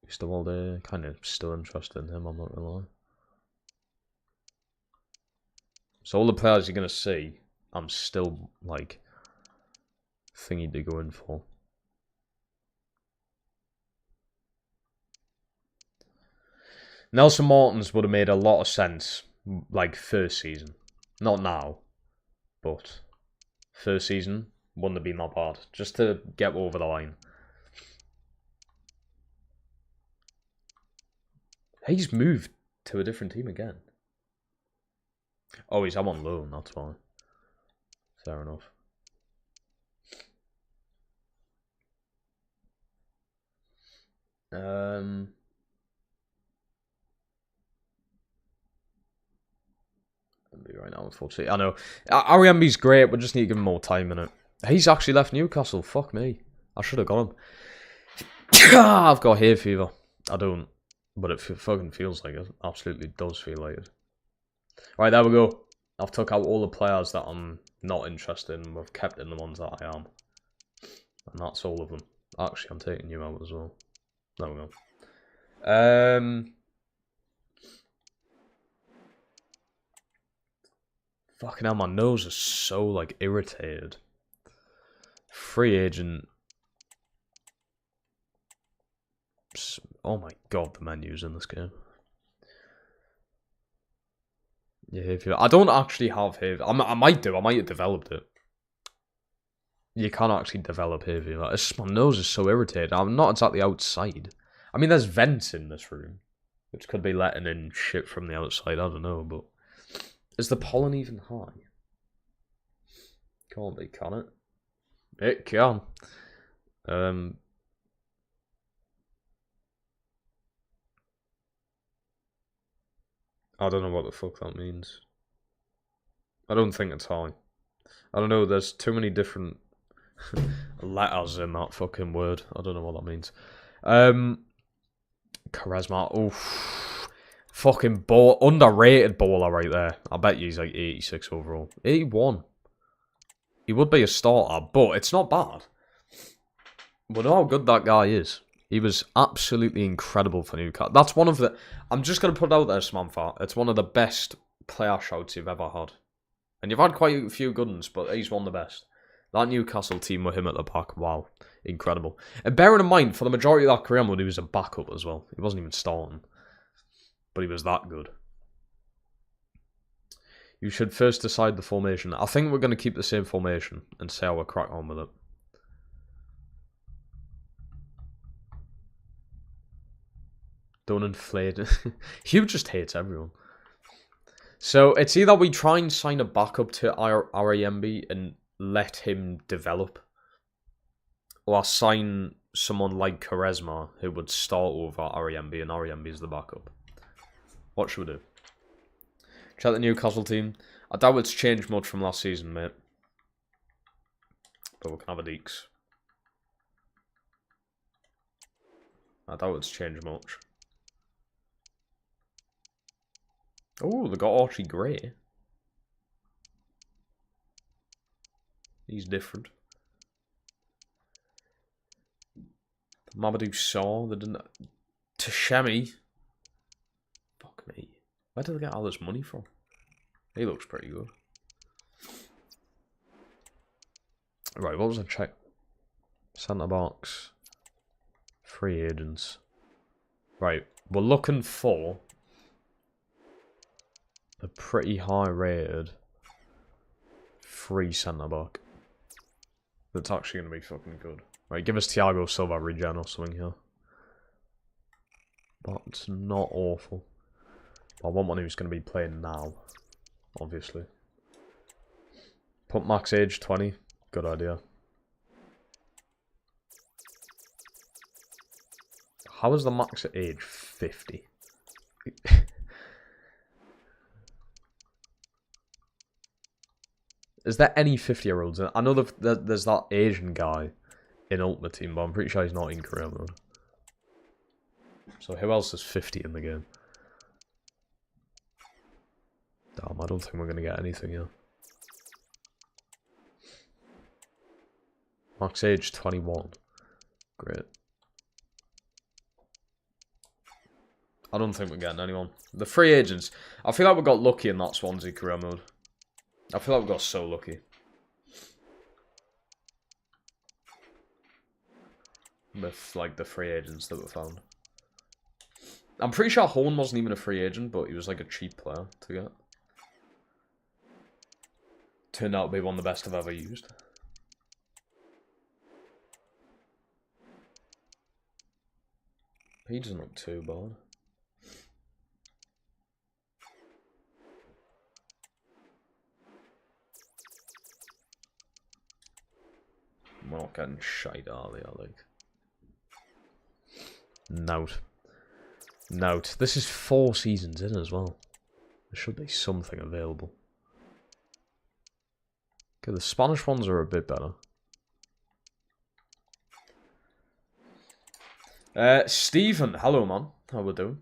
Still all there, kind of still interested in him, I'm not going to lie. So all the players you're going to see, I'm still like thingy to go in for. Nelson Martins would have made a lot of sense, like, first season. Not now, but first season. Wouldn't have been that bad. Just to get over the line. He's moved to a different team again. Oh, he's on loan, that's why. Fair enough. Right now, unfortunately. I know. Ariambi's great, we just need to give him more time in it. He's actually left Newcastle. Fuck me. I should have got him. I've got hay fever. I don't. But it fucking feels like it. Absolutely does feel like it. Right, there we go. I've took out all the players that I'm not interested in. We've kept in the ones that I am. And that's all of them. Actually, I'm taking you out as well. There we go. Fucking hell, my nose is so, like, irritated. Free agent. Oh my god, the menus in this game. Yeah, I don't actually have hay. I might do. I might have developed it. You can't actually develop hay fever. It's just my nose is so irritated. I'm not exactly outside. I mean, there's vents in this room, which could be letting in shit from the outside. I don't know, but is the pollen even high? Can't be, can it? It can. I don't know what the fuck that means. I don't think it's high. I don't know, there's too many different letters in that fucking word. I don't know what that means. Charisma. Oof. Fucking underrated bowler right there. I bet he's like 86 overall. 81. He would be a starter, but it's not bad. We know how good that guy is. He was absolutely incredible for Newcastle. That's one of the... I'm just going to put it out there, Samantha. It's one of the best player shouts you've ever had. And you've had quite a few good ones, but he's one of the best. That Newcastle team with him at the back, wow. Incredible. And bearing in mind, for the majority of that career mode, he was a backup as well. He wasn't even starting. But he was that good. You should first decide the formation. I think we're going to keep the same formation and see how we crack on with it. Don't inflate it. Hugh just hates everyone. So it's either we try and sign a backup to RAMB and let him develop, or sign someone like Charisma who would start over RAMB and RAMB is the backup. What should we do? Check the Newcastle team. I doubt it's changed much from last season, mate. But we can have a deeks. I doubt it's changed much. Oh, they got Archie Gray. He's different. Mamadou Sarr, they didn't... Tashemi. Fuck me. Where did they get all this money from? He looks pretty good. Right, what was I check? Centre backs. Free agents. Right, we're looking for a pretty high rated free centre back. That's actually going to be fucking good. Right, give us Thiago Silva regen or something here. That's not awful. I want one who's going to be playing now, obviously. Put max age 20. Good idea. How is the max age 50? Is there any 50-year-olds? I know there's that Asian guy in Ultimate Team, but I'm pretty sure he's not in career mode. So who else is 50 in the game? Damn, I don't think we're going to get anything here. Max age 21. Great. I don't think we're getting anyone. The free agents. I feel like we got lucky in that Swansea career mode. I feel like we got so lucky. With, like, the free agents that we found. I'm pretty sure Horn wasn't even a free agent, but he was, like, a cheap player to get. Turned out to be one of the best I've ever used. He doesn't look too bad. We're not getting shite, are they, I think? Note. Note. This is 4 seasons in as well. There should be something available. Okay, the Spanish ones are a bit better. Stephen, hello man. How we doing?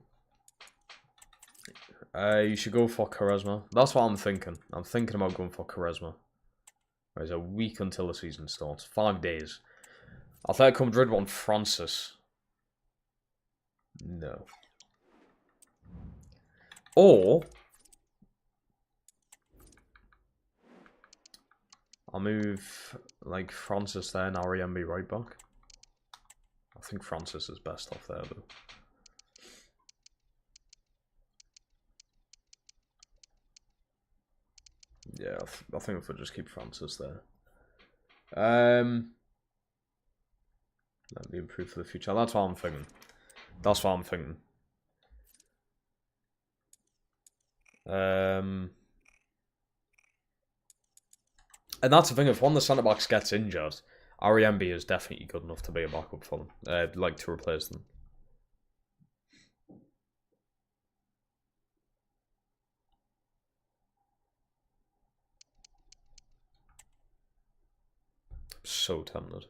You should go for Charisma. That's what I'm thinking. I'm thinking about going for Charisma. There's a week until the season starts. 5 days. Atletico Madrid want Francis. No. Or I'll move like Francis there and Ariembi right back. I think Francis is best off there though. Yeah, I think if we just keep Francis there. Let me improve for the future. That's what I'm thinking. That's what I'm thinking. And that's the thing, if one of the centre-backs gets injured, Ariembi is definitely good enough to be a backup for them. Like to replace them. So tempted.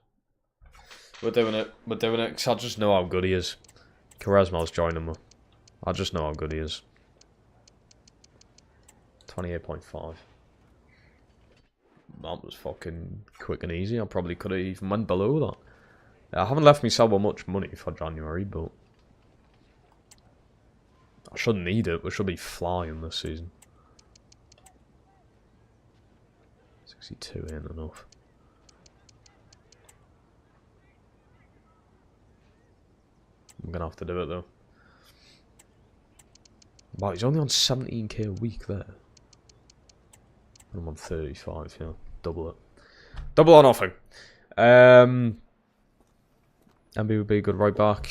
We're doing it because I just know how good he is. Charisma's joining me. I just know how good he is. 28.5. That was fucking quick and easy. I probably could have even went below that. I haven't left myself much money for January, but I shouldn't need it. We should be flying this season. 62 ain't enough. I'm gonna have to do it though. Wow, he's only on 17k a week there. I'm on 35, yeah. Double it. Double or nothing. MB would be a good right back.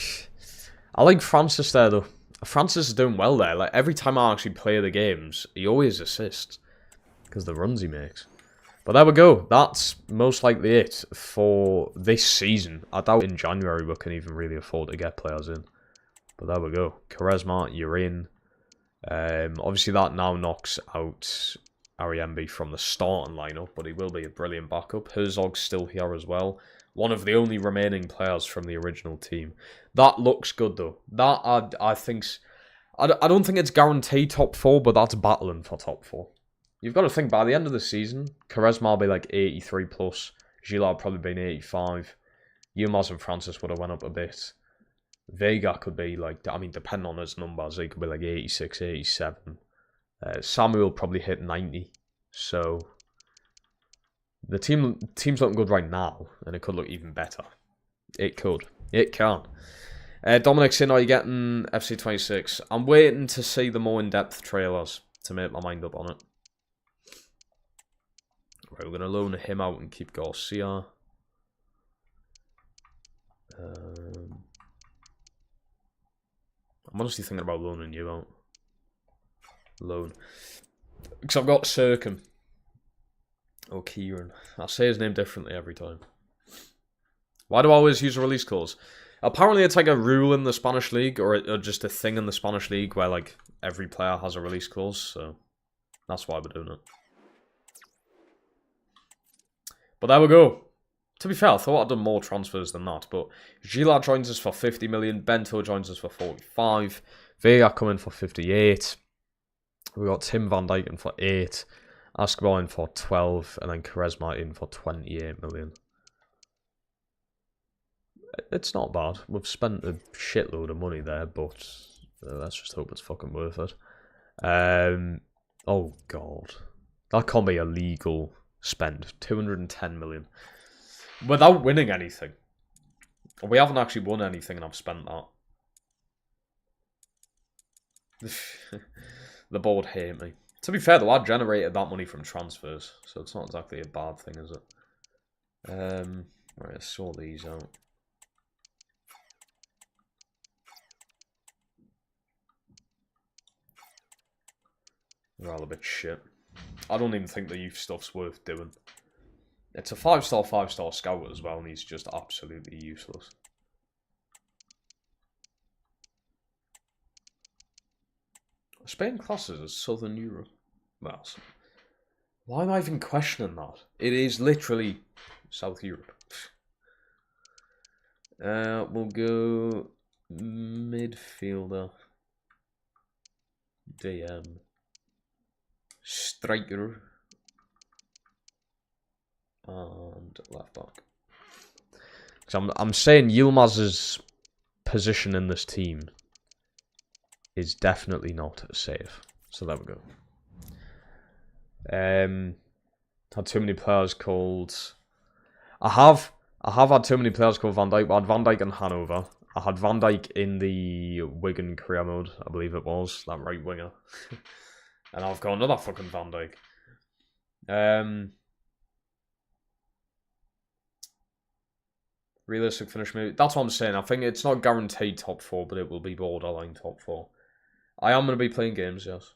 I like Francis there though. Francis is doing well there. Like every time I actually play the games, he always assists. Because the runs he makes. But there we go. That's most likely it for this season. I doubt in January we can even really afford to get players in. But there we go. Charisma, you're in. Obviously that now knocks out Ariembi from the starting lineup, but he will be a brilliant backup. Herzog's still here as well. One of the only remaining players from the original team. That looks good though. That I think's... I don't think it's guaranteed top 4, but that's battling for top 4. You've got to think, by the end of the season, Charisma will be like 83 plus. Gillard probably been 85. Yilmaz and Francis would have went up a bit. Vega could be like, I mean, depending on his numbers, he could be like 86, 87. Samuel probably hit 90. So, the team's looking good right now, and it could look even better. It could. It can. Dominic's in, are you getting FC26? I'm waiting to see the more in-depth trailers to make my mind up on it. Right, we're going to loan him out and keep Garcia. I'm honestly thinking about loaning you out. Loan. Because I've got Sirkin. Or Kieran. I say his name differently every time. Why do I always use a release clause? Apparently it's like a rule in the Spanish league, or just a thing in the Spanish league where like every player has a release clause, so that's why we're doing it. But there we go. To be fair, I thought I'd done more transfers than that, but Gillard joins us for 50 million, Bento joins us for 45, Vega coming for 58, we got Tim Van Dijk in for 8, Escobar in for 12, and then Charisma in for 28 million. It's not bad. We've spent a shitload of money there, but let's just hope it's fucking worth it. Oh god. That can't be a legal spend. 210 million. Without winning anything. We haven't actually won anything and I've spent that. The board hate me. To be fair though, I generated that money from transfers, so it's not exactly a bad thing, is it? Right, let's sort these out. They're all a bit shit. I don't even think the youth stuff's worth doing. It's a 5-star scout as well, and he's just absolutely useless. Spain classes as Southern Europe. Well, why am I even questioning that? It is literally South Europe. We'll go midfielder, DM, striker, and left back. Because I'm saying Yilmaz's position in this team is definitely not safe. So there we go. Had too many players called. I have had too many players called Van Dijk. I had Van Dijk in Hanover. I had Van Dijk in the Wigan career mode, I believe it was, that right winger. And I've got another fucking Van Dijk. Realistic finish, maybe. That's what I'm saying. I think it's not guaranteed top 4, but it will be borderline top 4. I am going to be playing games, yes.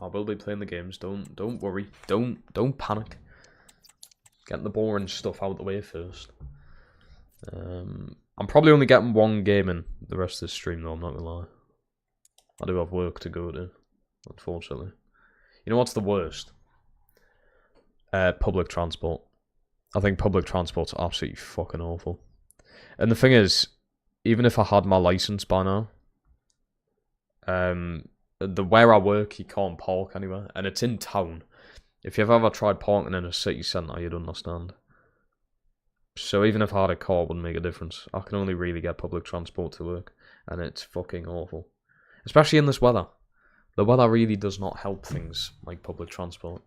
I will be playing the games. Don't worry. Don't panic. Getting the boring stuff out of the way first. I'm probably only getting one game in the rest of the stream, though. I'm not gonna lie. I do have work to go to, unfortunately. You know what's the worst? Public transport. I think public transport's absolutely fucking awful. And the thing is, even if I had my license by now, where I work, you can't park anywhere, and it's in town. If you've ever tried parking in a city centre, you'd understand. So even if I had a car, it wouldn't make a difference. I can only really get public transport to work, and it's fucking awful. Especially in this weather. The weather really does not help things like public transport.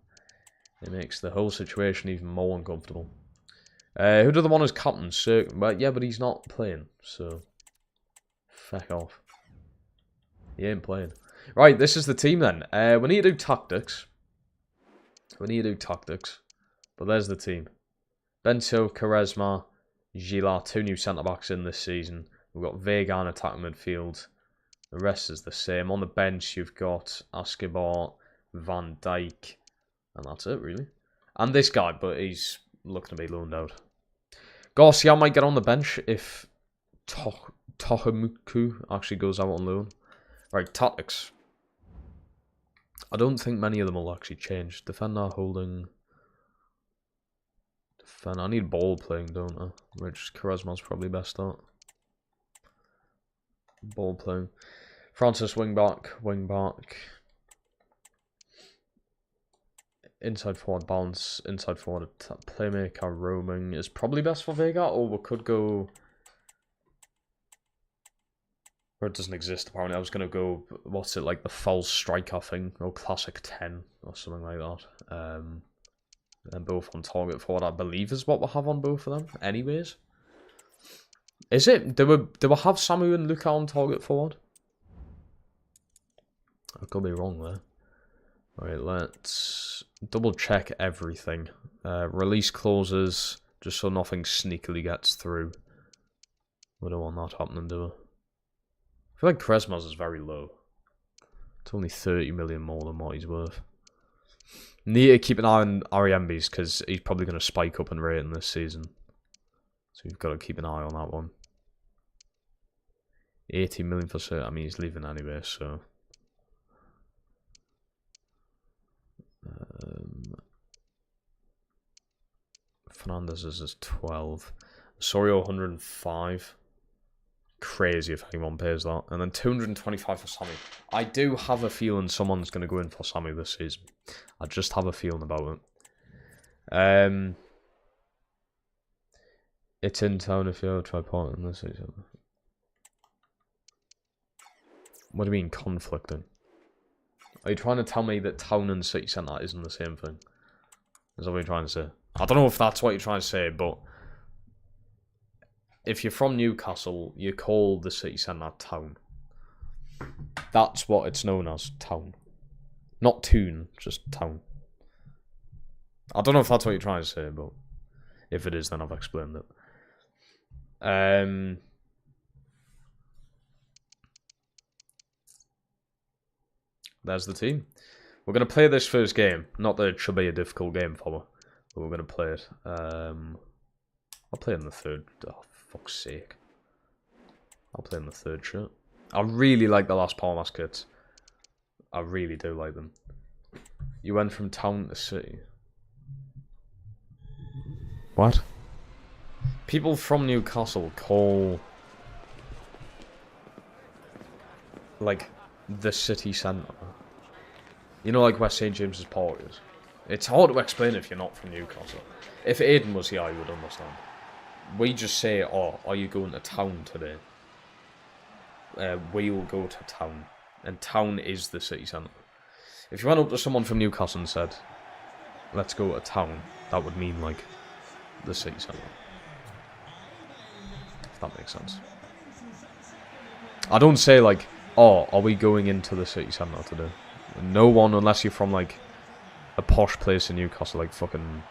It makes the whole situation even more uncomfortable. Who do they want as captain? Well, yeah, but he's not playing, so feck off. He ain't playing. Right, this is the team then. We need to do tactics. But there's the team. Bento, Quaresma, Gila, 2 new centre-backs in this season. We've got Vega in attacking midfield. The rest is the same. On the bench, you've got Escobar, Van Dijk, and that's it, really. And this guy, but he's looking to be loaned out. Garcia might get on the bench if Tohamuku actually goes out on loan. Right, tactics. I don't think many of them will actually change. Defender, holding. Defender. I need ball playing, don't I? Which Quaresma's probably best at. Ball playing. Francis, wing back. Inside forward, balance. Inside forward, playmaker, roaming is probably best for Vega, or we could go. Or it doesn't exist, apparently. I was going to go, what's it, like the false striker thing, or classic 10, or something like that. And both on target forward, I believe, is what we'll have on both of them, anyways. Is it? Do we have Samu and Luka on target forward? I could be wrong there. Alright, let's double check everything. Release clauses, just so nothing sneakily gets through. We don't want that happening, do we? I feel like Quaresma's is very low. It's only 30 million more than what he's worth. Need to keep an eye on Ariembi's because he's probably going to spike up in rating this season. So you've got to keep an eye on that one. 80 million for certain. I mean, he's leaving anyway, so. Fernandez is 12. Sorio 105. Crazy if anyone pays that. And then 225 for Sammy. I do have a feeling someone's going to go in for Sammy this season. I just have a feeling about it. It's in town if you ever try parting this season. What do you mean conflicting? Are you trying to tell me that town and city centre isn't the same thing? Is that what you're trying to say? I don't know if that's what you're trying to say, but if you're from Newcastle, you call the city centre town. That's what it's known as, town. Not toon, just town. I don't know if that's what you're trying to say, but if it is, then I've explained it. there's the team. We're going to play this first game. Not that it should be a difficult game for me, but we're going to play it. I'll play in the third. Oh, fuck's sake. I'll play in the third shirt. I really like the last Palmas kits. I really do like them. You went from town to city. What? People from Newcastle call, like, the city centre. You know, like where St James's Park is. It's hard to explain if you're not from Newcastle. If Aiden was here, you would understand. We just say, oh, are you going to town today? We will go to town. And town is the city centre. If you went up to someone from Newcastle and said, let's go to town, that would mean, like, the city centre. If that makes sense. I don't say, like, oh, are we going into the city centre today? No one, unless you're from, like, a posh place in Newcastle, like fucking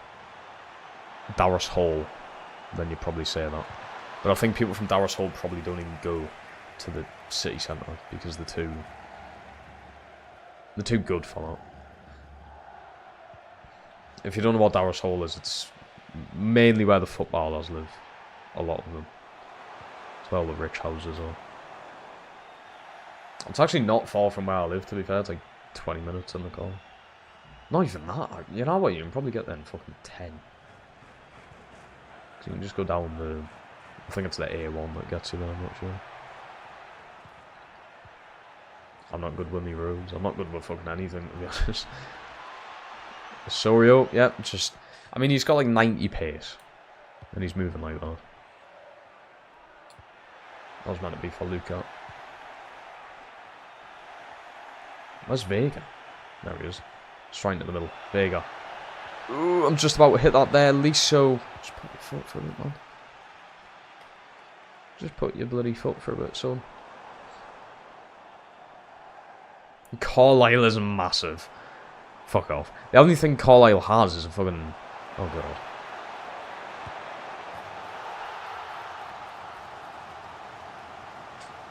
Darras Hall, then you probably say that. But I think people from Darras Hall probably don't even go to the city centre because they're too good for that. If you don't know what Darras Hall is, it's mainly where the footballers live. A lot of them. It's where all the rich houses are. It's actually not far from where I live, to be fair. It's like 20 minutes in the car. Not even that. You know what? You can probably get there in fucking 10. So you can just go down the... I think it's the A1 that gets you there, I'm not sure. I'm not good with me roads. I'm not good with fucking anything, to be honest. Sorio, yeah, just... I mean, he's got like 90 pace. And he's moving like that. That was meant to be for Luca. Where's Vega? There he is. Straight into the middle. Vega. Ooh, I'm just about to hit that there. Liso. Just put your foot through it, man. Just put your bloody foot through it, son. Carlisle is massive. Fuck off. The only thing Carlisle has is a fucking... Oh, God.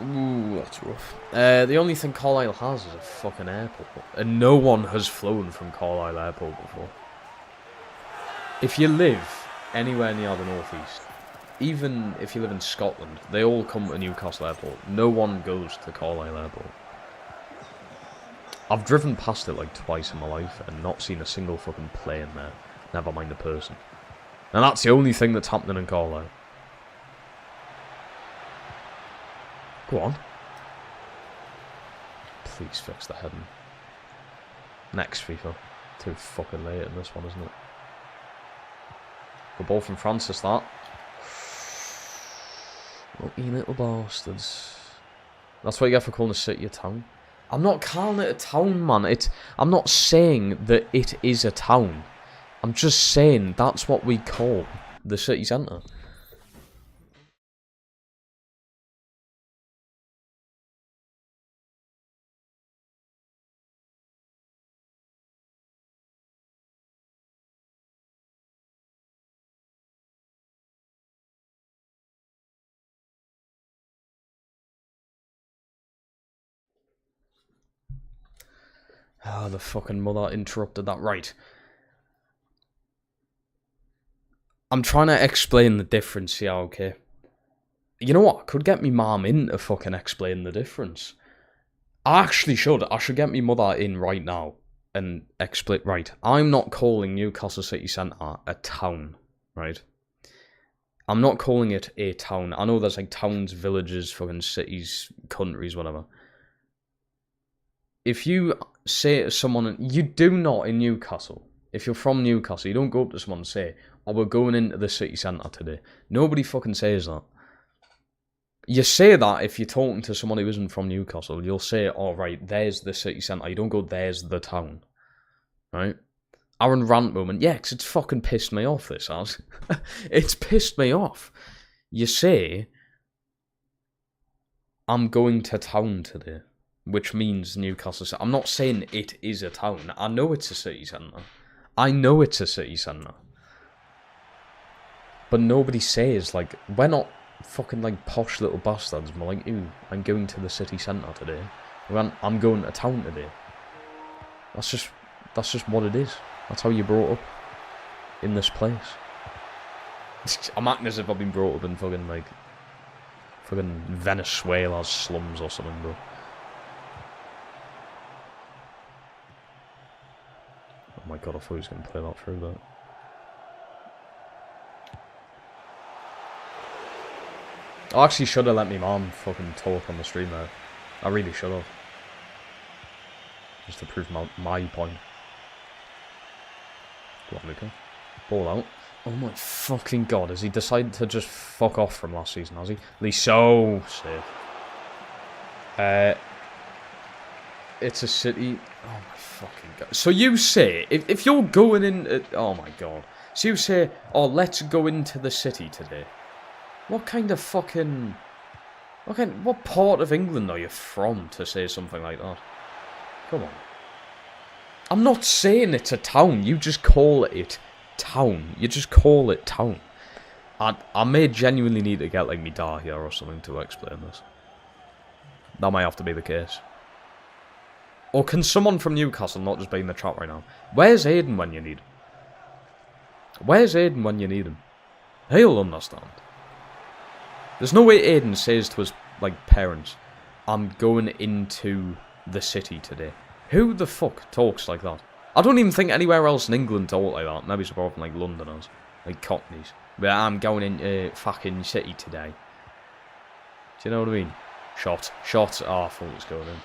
Ooh, that's rough. The only thing Carlisle has is a fucking airport. And no one has flown from Carlisle Airport before. If you live anywhere near the northeast, even if you live in Scotland, they all come to Newcastle Airport. No one goes to Carlisle Airport. I've driven past it like twice in my life and not seen a single fucking plane there. Never mind a person. And that's the only thing that's happening in Carlisle. Go on. Please fix the heading. Next FIFA. Too fucking late in this one, isn't it? Good ball from Francis, that. Lucky little bastards. That's what you get for calling a city a town. I'm not calling it a town, man. I'm not saying that it is a town. I'm just saying that's what we call the city centre. Oh, the fucking mother interrupted that. Right. I'm trying to explain the difference here, okay? You know what? I could get me mum in to fucking explain the difference. I actually should. I should get me mother in right now and explain. Right. I'm not calling Newcastle City Centre a town, right? I'm not calling it a town. I know there's like towns, villages, fucking cities, countries, whatever. If you say to someone, you do not in Newcastle, if you're from Newcastle, you don't go up to someone and say, oh, we're going into the city centre today. Nobody fucking says that. You say that if you're talking to someone who isn't from Newcastle. You'll say, oh, right, there's the city centre. You don't go, there's the town. Right? Aaron rant moment. Yeah, because it's fucking pissed me off, this has. It's pissed me off. You say, I'm going to town today. Which means Newcastle. I'm not saying it is a town. I know it's a city centre. I know it's a city centre. But nobody says, like, we're not fucking, like, posh little bastards. We're like, ooh, I'm going to the city centre today. I'm going to town today. That's just what it is. That's how you brought up in this place. I'm acting as if I've been brought up in fucking Venezuela's slums or something, bro. Oh my god, I thought he was going to play that through that. I actually should have let me mum fucking talk on the stream there. I really should have. Just to prove my point. Go on, Luca. Ball out. Oh my fucking god, has he decided to just fuck off from last season, has he? At least so safe. It's a city. Oh my fucking god. So you say, if you're going in... oh my god. So you say, oh, let's go into the city today. What kind of fucking... What part of England are you from to say something like that? Come on. I'm not saying it's a town. You just call it town. You just call it town. I may genuinely need to get like me dad here or something to explain this. That might have to be the case. Or can someone from Newcastle not just be in the chat right now? Where's Aiden when you need him? Where's Aiden when you need him? He'll understand. There's no way Aiden says to his like parents, I'm going into the city today. Who the fuck talks like that? I don't even think anywhere else in England talk like that. Maybe it's apart from like Londoners, like Cockneys. But I'm going into fucking city today. Do you know what I mean? Shot. Oh, I thought it was going in.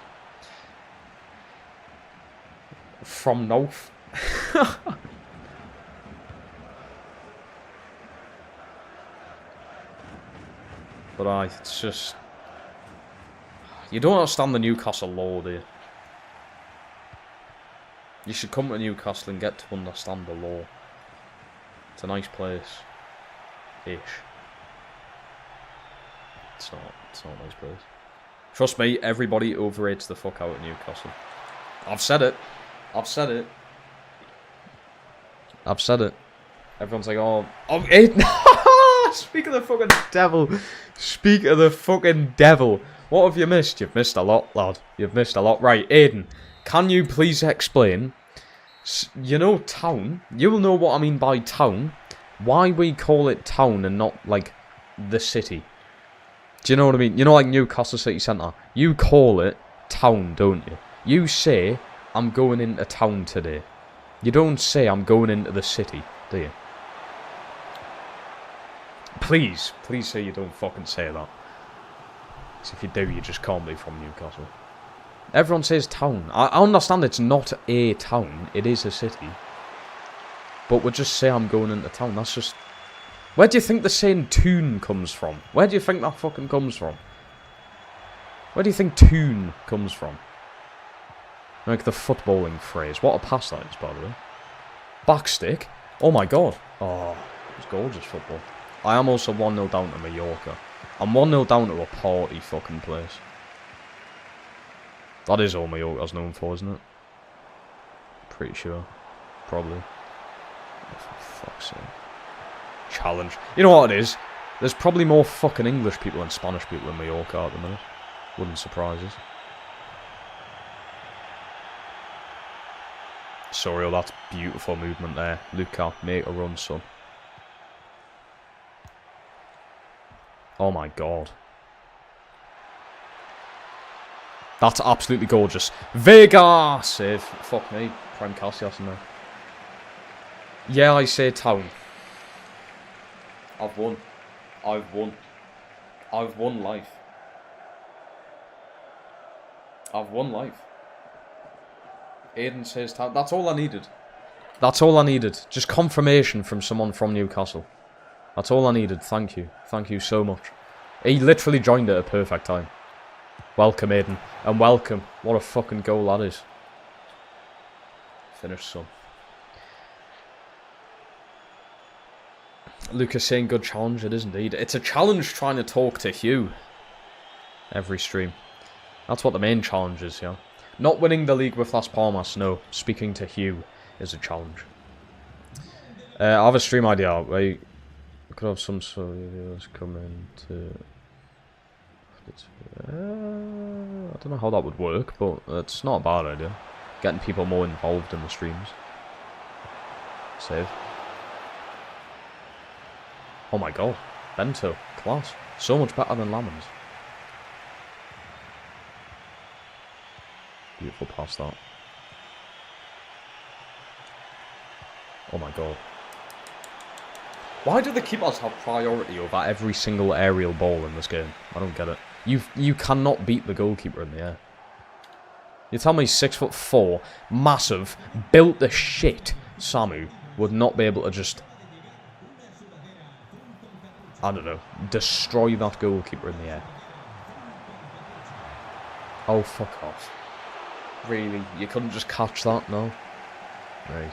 From North. But it's just... You don't understand the Newcastle law, do you? You should come to Newcastle and get to understand the law. It's a nice place. Ish. It's not a nice place. Trust me, everybody overrates the fuck out of Newcastle. I've said it. Everyone's like, oh, speak of the fucking devil. Speak of the fucking devil. What have you missed? You've missed a lot, lad. You've missed a lot. Right, Aiden, can you please explain, you know town, you'll know what I mean by town, why we call it town and not, like, the city. Do you know what I mean? You know, like Newcastle City Centre, you call it town, don't you? You say, I'm going into town today. You don't say, I'm going into the city, do you? Please say you don't fucking say that. Because if you do, you just can't be from Newcastle. Everyone says town. I understand it's not a town, it is a city. But we'll just say I'm going into town, that's just... Where do you think the saying toon comes from? Where do you think that fucking comes from? Where do you think toon comes from? Like the footballing phrase. What a pass that is, by the way. Backstick? Oh my god. Oh, it's gorgeous football. I am also 1-0 down to Mallorca. I'm 1-0 down to a party fucking place. That is all Mallorca's known for, isn't it? Pretty sure. Probably. Oh, for fuck's sake. Challenge. You know what it is? There's probably more fucking English people and Spanish people in Mallorca at the minute. Wouldn't surprise us. Sorry, that's beautiful movement there. Luca, make a run, son. Oh my god. That's absolutely gorgeous. Vega! Save. Fuck me. Prime Cassius in there. Yeah, I say town. I've won. I've won life. I've won life. Aiden says town. That's all I needed. That's all I needed. Just confirmation from someone from Newcastle. That's all I needed. Thank you. Thank you so much. He literally joined at a perfect time. Welcome, Aiden. And welcome. What a fucking goal that is. Finish, son. Lucas saying good challenge. It is indeed. It's a challenge trying to talk to Hugh. Every stream. That's what the main challenge is, yeah. Not winning the league with Las Palmas, no. Speaking to Hugh is a challenge. I have a stream idea. We could have some sort of videos come into... I don't know how that would work, but it's not a bad idea. Getting people more involved in the streams. Save. Oh my god. Bento. Class. So much better than Lemons. Beautiful pass that. Oh my god. Why do the keepers have priority over every single aerial ball in this game? I don't get it. You cannot beat the goalkeeper in the air. You tell me 6'4", massive, built the shit Samu would not be able to just, I don't know, destroy that goalkeeper in the air. Oh, fuck off. Really? You couldn't just catch that? No? Right.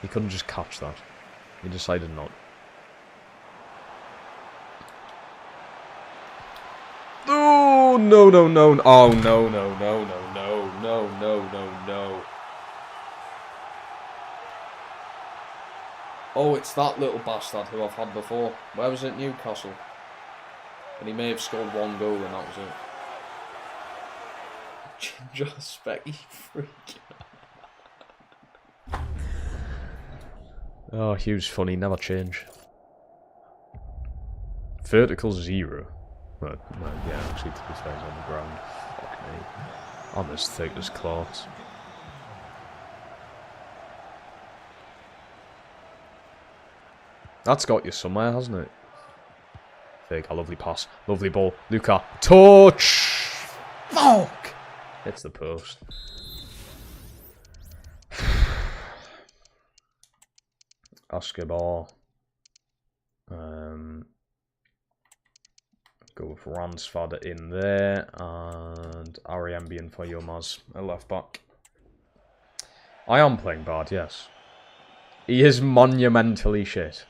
You couldn't just catch that. You decided not. Oh, no, no, no. Oh, no, no, no, no, no, no, no, no, no. Oh, it's that little bastard who I've had before. Where was it? Newcastle. And he may have scored one goal and that was it. Ginger Specky freak. Oh, Hugh's funny, never change. Vertical 0. Well, yeah, actually, to be fair, he's on the ground. Fuck me. I'm as thick as clots. That's got you somewhere, hasn't it? Fake, a lovely pass. Lovely ball. Luca. Touch! Fuck! Hits the post. Escobar. Go with Ransford in there. And Ariambian for Yilmaz, a left back. I am playing bad, yes. He is monumentally shit.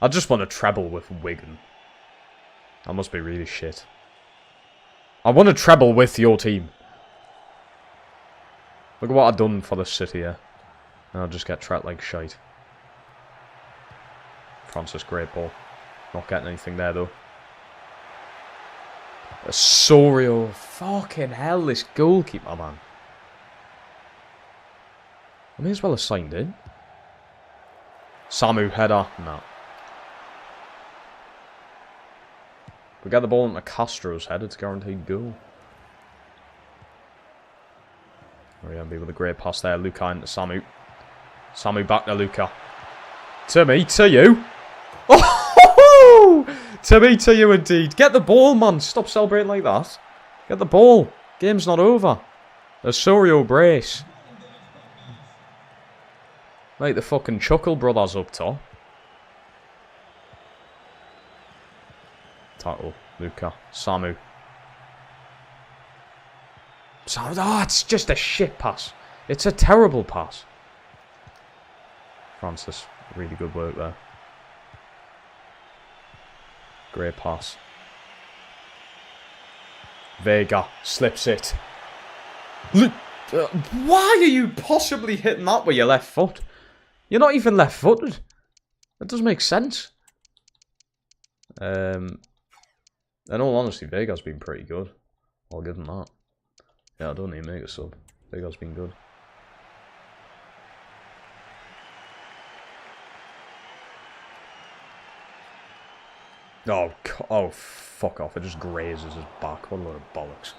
I just want to treble with Wigan. That must be really shit. I want to treble with your team. Look at what I've done for the city here. And I'll just get trapped like shite. Francis, great ball. Not getting anything there though. Osorio. Fucking hell, this goalkeeper, man. I may as well have signed in. Samu, header. No. We get the ball into Castro's head, it's a guaranteed goal. Oriambi with a great pass there. Luca into Samu. Samu back to Luca. To me, to you. Oh! To me, to you indeed. Get the ball, man. Stop celebrating like that. Get the ball. Game's not over. Osorio brace. Like the fucking Chuckle Brothers up top. Tackle. Luca. Samu. Samu. Oh, it's just a shit pass. It's a terrible pass. Francis. Really good work there. Great pass. Vega. Slips it. Why are you possibly hitting that with your left foot? You're not even left-footed. That doesn't make sense. In all honesty, Vega's been pretty good. I'll give him that. Yeah, I don't need to make a sub. Vega's been good. Oh, fuck off. It just grazes his back. What a load of bollocks.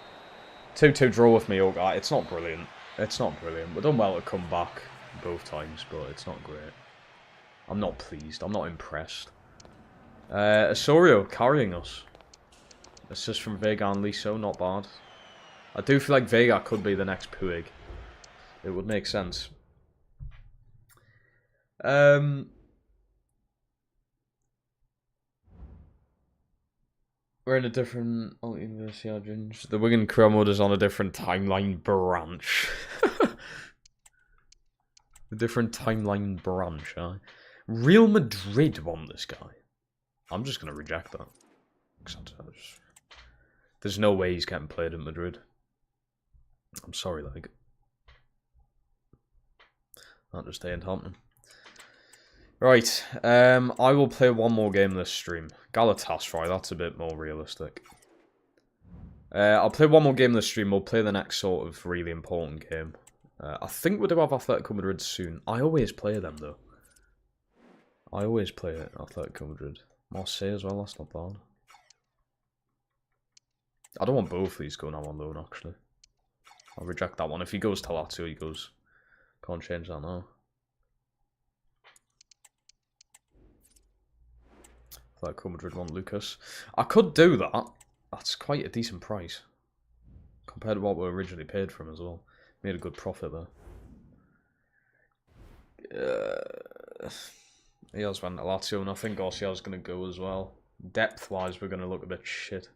2-2 draw with Mallorca. It's not brilliant. It's not brilliant. We've done well to come back both times, but it's not great. I'm not pleased. I'm not impressed. Osorio carrying us. Assist from Vega and Liso, not bad. I do feel like Vega could be the next Puig. It would make sense. We're in a different University Argent. The Wigan career mode is on a different timeline branch. A different timeline branch, huh? Real Madrid won this guy. I'm just going to reject that. There's no way he's getting played in Madrid. I'm sorry, like. That just ain't happening. Right, I will play one more game this stream. Galatasaray, that's a bit more realistic. I'll play one more game this stream. We'll play the next sort of really important game. I think we do have Atletico Madrid soon. I always play them, though. I always play Atletico Madrid. Marseille as well, that's not bad. I don't want both of these going out on loan, actually. I'll reject that one. If he goes to Lazio, he goes. Can't change that now. Atletico Madrid want Lucas. I could do that. That's quite a decent price. Compared to what we originally paid for him as well. Made a good profit there. He has went to Lazio, and I think Garcia's going to go as well. Depth-wise, we're going to look a bit shit.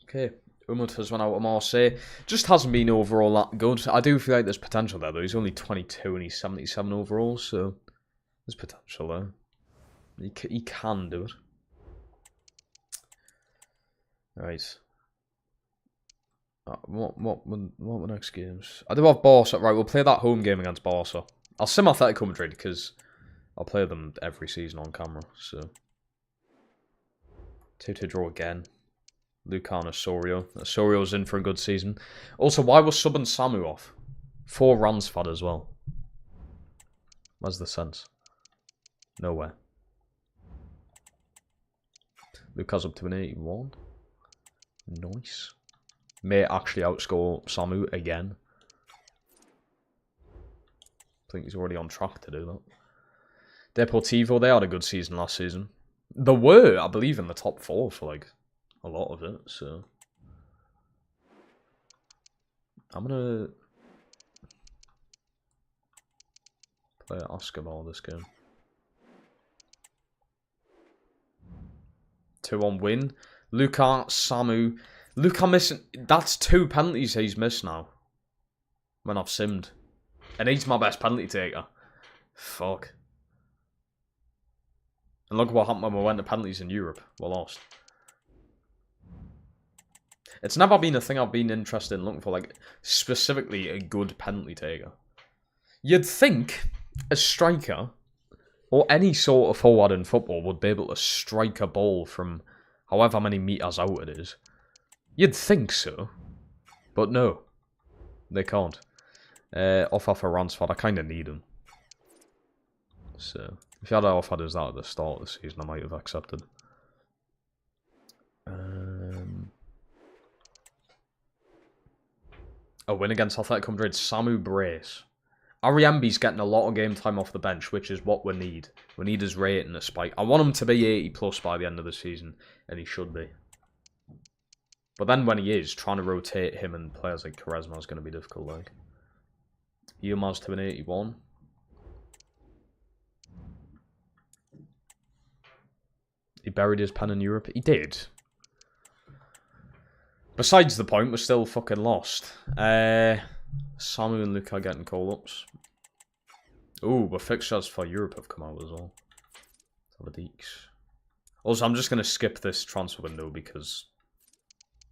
Okay, Umut has went out of Marseille. Just hasn't been overall that good. I do feel like there's potential there, though. He's only 22 and he's 77 overall, so there's potential there. He can do it. Right. What were next games? I do have Barca. Right, we'll play that home game against Barca. I'll sim Atletico Madrid because I'll play them every season on camera. So 2-2 draw again. Lucan Osorio. Osorio's in for a good season. Also, why was subbing Samu off? For Ransford as well. Where's the sense? Nowhere. Lucas up to an 81. Nice. May actually outscore Samu again. I think he's already on track to do that. Deportivo, they had a good season last season. They were, I believe, in the top 4 for like a lot of it, so I'm gonna play Oscar this game. 2-1 win. Luca, Samu. Luca missing. That's 2 penalties he's missed now. When I've simmed. And he's my best penalty taker. Fuck. And look what happened when we went to penalties in Europe. We lost. It's never been a thing I've been interested in looking for, like, specifically a good penalty taker. You'd think a striker, or any sort of forward in football, would be able to strike a ball from however many metres out it is. You'd think so. But no. They can't. Offer for Ransford, I kind of need him. So, if you had offered us that at the start of the season, I might have accepted. A win against Atletico Madrid. Samu brace. Ariambi's getting a lot of game time off the bench, which is what we need. We need his rating to spike. I want him to be 80 plus by the end of the season, and he should be. But then when he is, trying to rotate him and players like Quaresma is going to be difficult. Like, Yilmaz to an 81. He buried his pen in Europe. He did. Besides the point, we're still fucking lost. Samu and Luca getting call-ups. Ooh, the fixtures for Europe have come out as well. Also, I'm just going to skip this transfer window because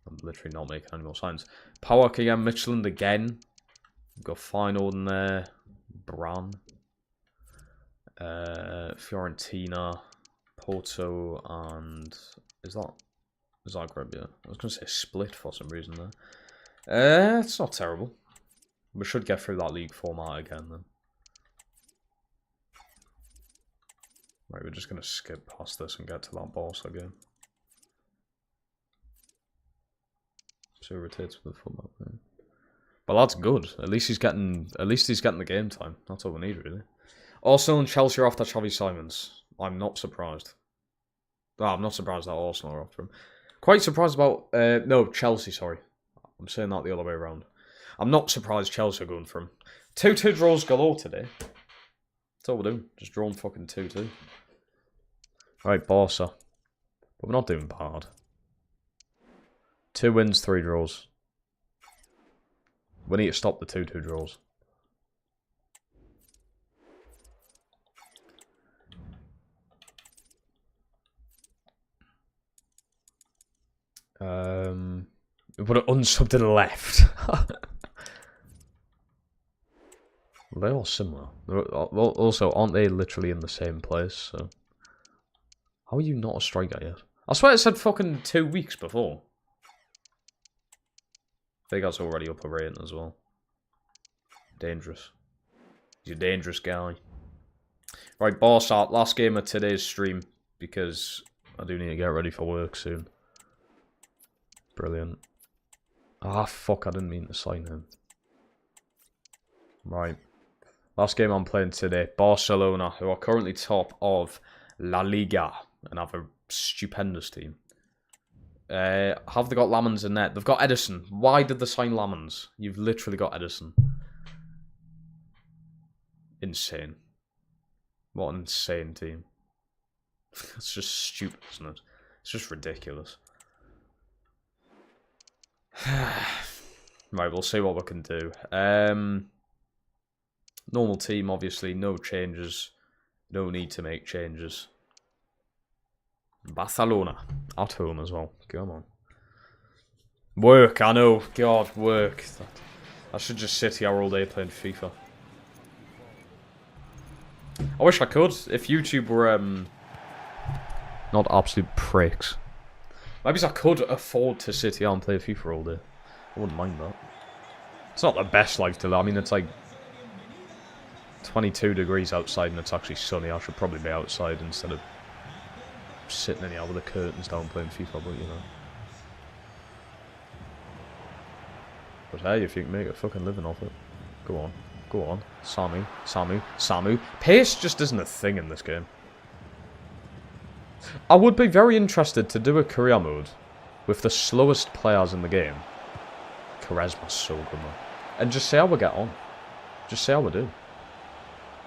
I'm literally not making any more signs. Powerk again, Michelin again. We've got Feyenoord in there. Bran. Fiorentina. Porto and... Is that Zagreb? Yeah. I was going to say Split for some reason there. It's not terrible. We should get through that league format again then. Right, we're just going to skip past this and get to that boss again. So rotates with the format. Yeah. But that's good. At least he's getting the game time. That's all we need really. Arsenal and Chelsea are after Xavi Simons. I'm not surprised. Oh, I'm not surprised that Arsenal are after him. Quite surprised about... no, Chelsea, sorry. I'm saying that the other way around. I'm not surprised Chelsea are going for him. 2-2 draws galore today. That's all we're doing. Just drawing fucking 2-2. Right, Barca. But we're not doing bad. 2 wins, 3 draws. We need to stop the 2-2 draws. Put it unsub to the left. They're all similar. Also, aren't they literally in the same place? So, How are you not a striker yet? I swear it said fucking 2 weeks before. Vega's already up a rating as well. Dangerous. He's a dangerous guy. Right, boss art. Last game of today's stream. Because I do need to get ready for work soon. Brilliant. Ah, fuck. I didn't mean to sign him. Right. Last game I'm playing today. Barcelona, who are currently top of La Liga. And have a stupendous team. Have they got Lamans in net? They've got Edison. Why did they sign Lamans? You've literally got Edison. Insane. What an insane team. It's just stupid, isn't it? It's just ridiculous. Right, we'll see what we can do. Normal team, obviously. No changes. No need to make changes. Barcelona. At home as well. Come on. Work, I know. God, work. I should just sit here all day playing FIFA. I wish I could. If YouTube were, not absolute pricks. Maybe I could afford to sit here and play FIFA all day. I wouldn't mind that. It's not the best life to live. I mean, it's like 22 degrees outside and it's actually sunny. I should probably be outside instead of sitting in here with the curtains down playing FIFA, but you know. But hey, if you can make a fucking living off it, go on. Go on. Samu. Pace just isn't a thing in this game. I would be very interested to do a career mode with the slowest players in the game. Charisma's so good, man. And just see how we get on. Just see how we do.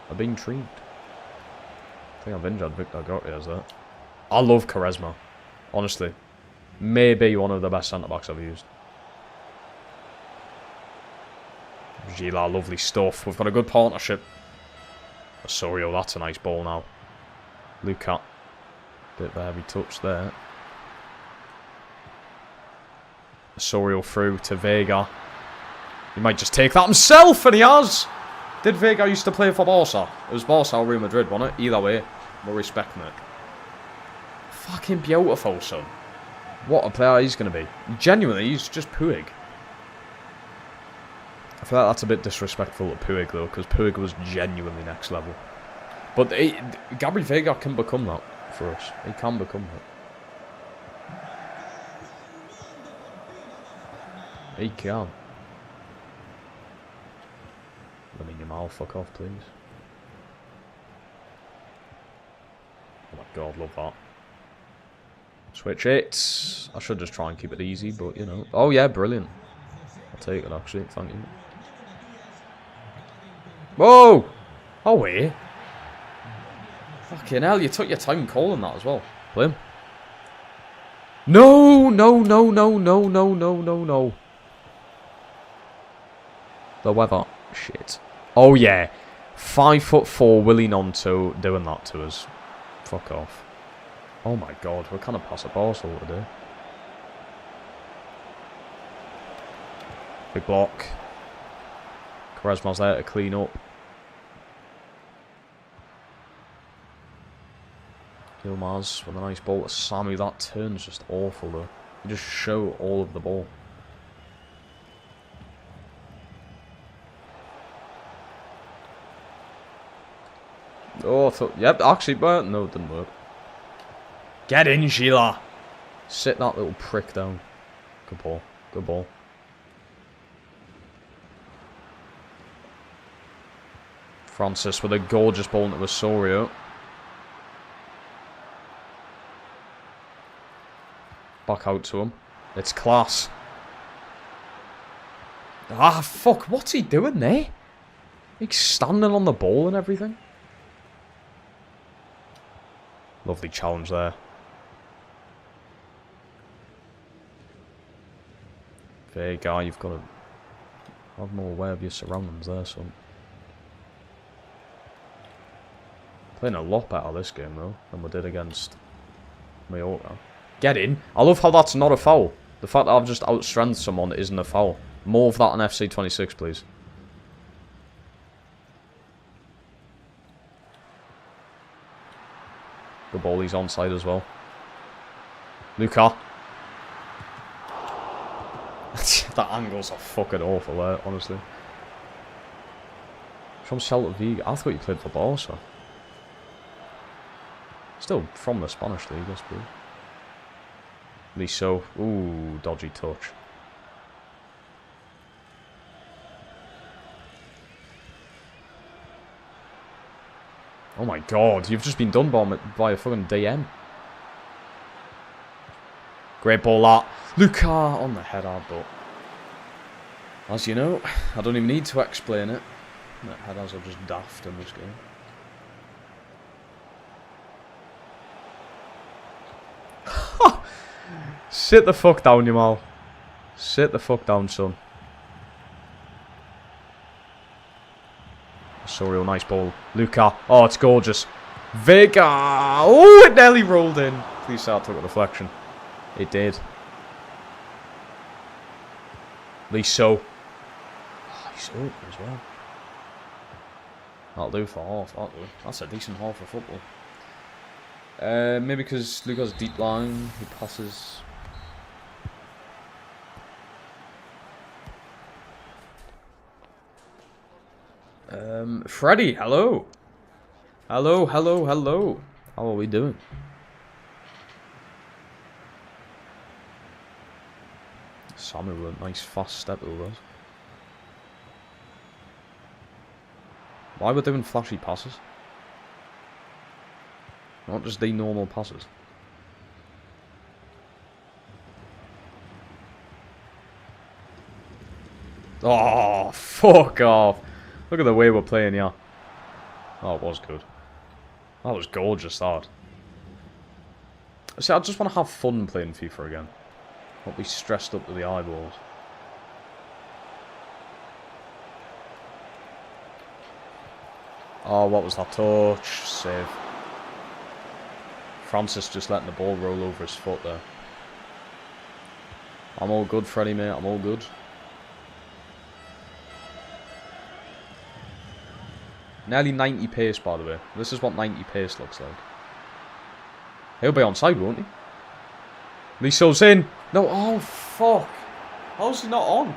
I've been intrigued. I think I've injured Victor Gotti as that. I love Charisma. Honestly. Maybe one of the best centre-backs I've used. Gila, lovely stuff. We've got a good partnership. Osorio, that's a nice ball now. Luca. Bit of a heavy touch there. Osorio through to Vega. He might just take that himself, and he has! Did Vega used to play for Barca? It was Barca or Real Madrid, wasn't it? Either way, we're respecting it. Fucking beautiful, son. What a player he's going to be. Genuinely, he's just Puig. I feel like that's a bit disrespectful to Puig, though, because Puig was genuinely next level. But Gabri Vega can become that for us. He can become that. He can. Let me your mouth fuck off, please. Oh my god, love that. Switch it. I should just try and keep it easy, but you know. Oh yeah, brilliant. I'll take it actually, thank you. Whoa! Oh wait. Fucking hell, you took your time calling that as well. Play him. No! The weather. Shit. Oh yeah. 5'4" Willie Nonto doing that to us. Fuck off. Oh my god, we're kind of past a parcel today. Big block. Quaresma's there to clean up. Yilmaz with a nice ball to Samu. That turn's just awful though. You just show all of the ball. Oh, I thought... Yep, actually, but no, it didn't work. Get in, Sheila! Sit that little prick down. Good ball. Good ball. Francis with a gorgeous ball into Osorio. Back out to him. It's class. Ah, fuck. What's he doing there? He's standing on the ball and everything. Lovely challenge there. Vega, you've got to have more aware of your surroundings there, son. Playing a lot better this game, though, than we did against Mallorca. Get in. I love how that's not a foul. The fact that I've just outstrengthened someone isn't a foul. More of that on FC 26, please. The ball, he's onside as well. Luka. That angle's are fucking awful there, honestly. From Celta Vigo. I thought you played for Barca. Still from the Spanish league, I suppose. At least so. Ooh, dodgy touch. Oh my god, you've just been done by a fucking DM. Great ball, that. Luka on the header, but as you know, I don't even need to explain it. The headers are just daft in this game. Sit the fuck down, Yamal. Sit the fuck down, son. Sorry, nice ball. Luka. Oh, it's gorgeous. Vega. Oh, it nearly rolled in. Please say I took a deflection. It did. At least so. Oh, he's open as well. That'll do for half. That'll do. That's a decent half of football. Maybe because Luka's deep line. He passes. Freddy, hello. Hello, hello, hello. How are we doing? Samu with a nice fast step over. Why were they doing flashy passes? Not just the normal passes. Oh, fuck off. Look at the way we're playing here. Oh, it was good. That was gorgeous, that. See, I just want to have fun playing FIFA again. Not be stressed up to the eyeballs. Oh, what was that touch? Save. Francis just letting the ball roll over his foot there. I'm all good, Freddie, mate. I'm all good. Nearly 90 pace, by the way. This is what 90 pace looks like. He'll be onside, won't he? Liso's in. No, oh, fuck. How's he not on?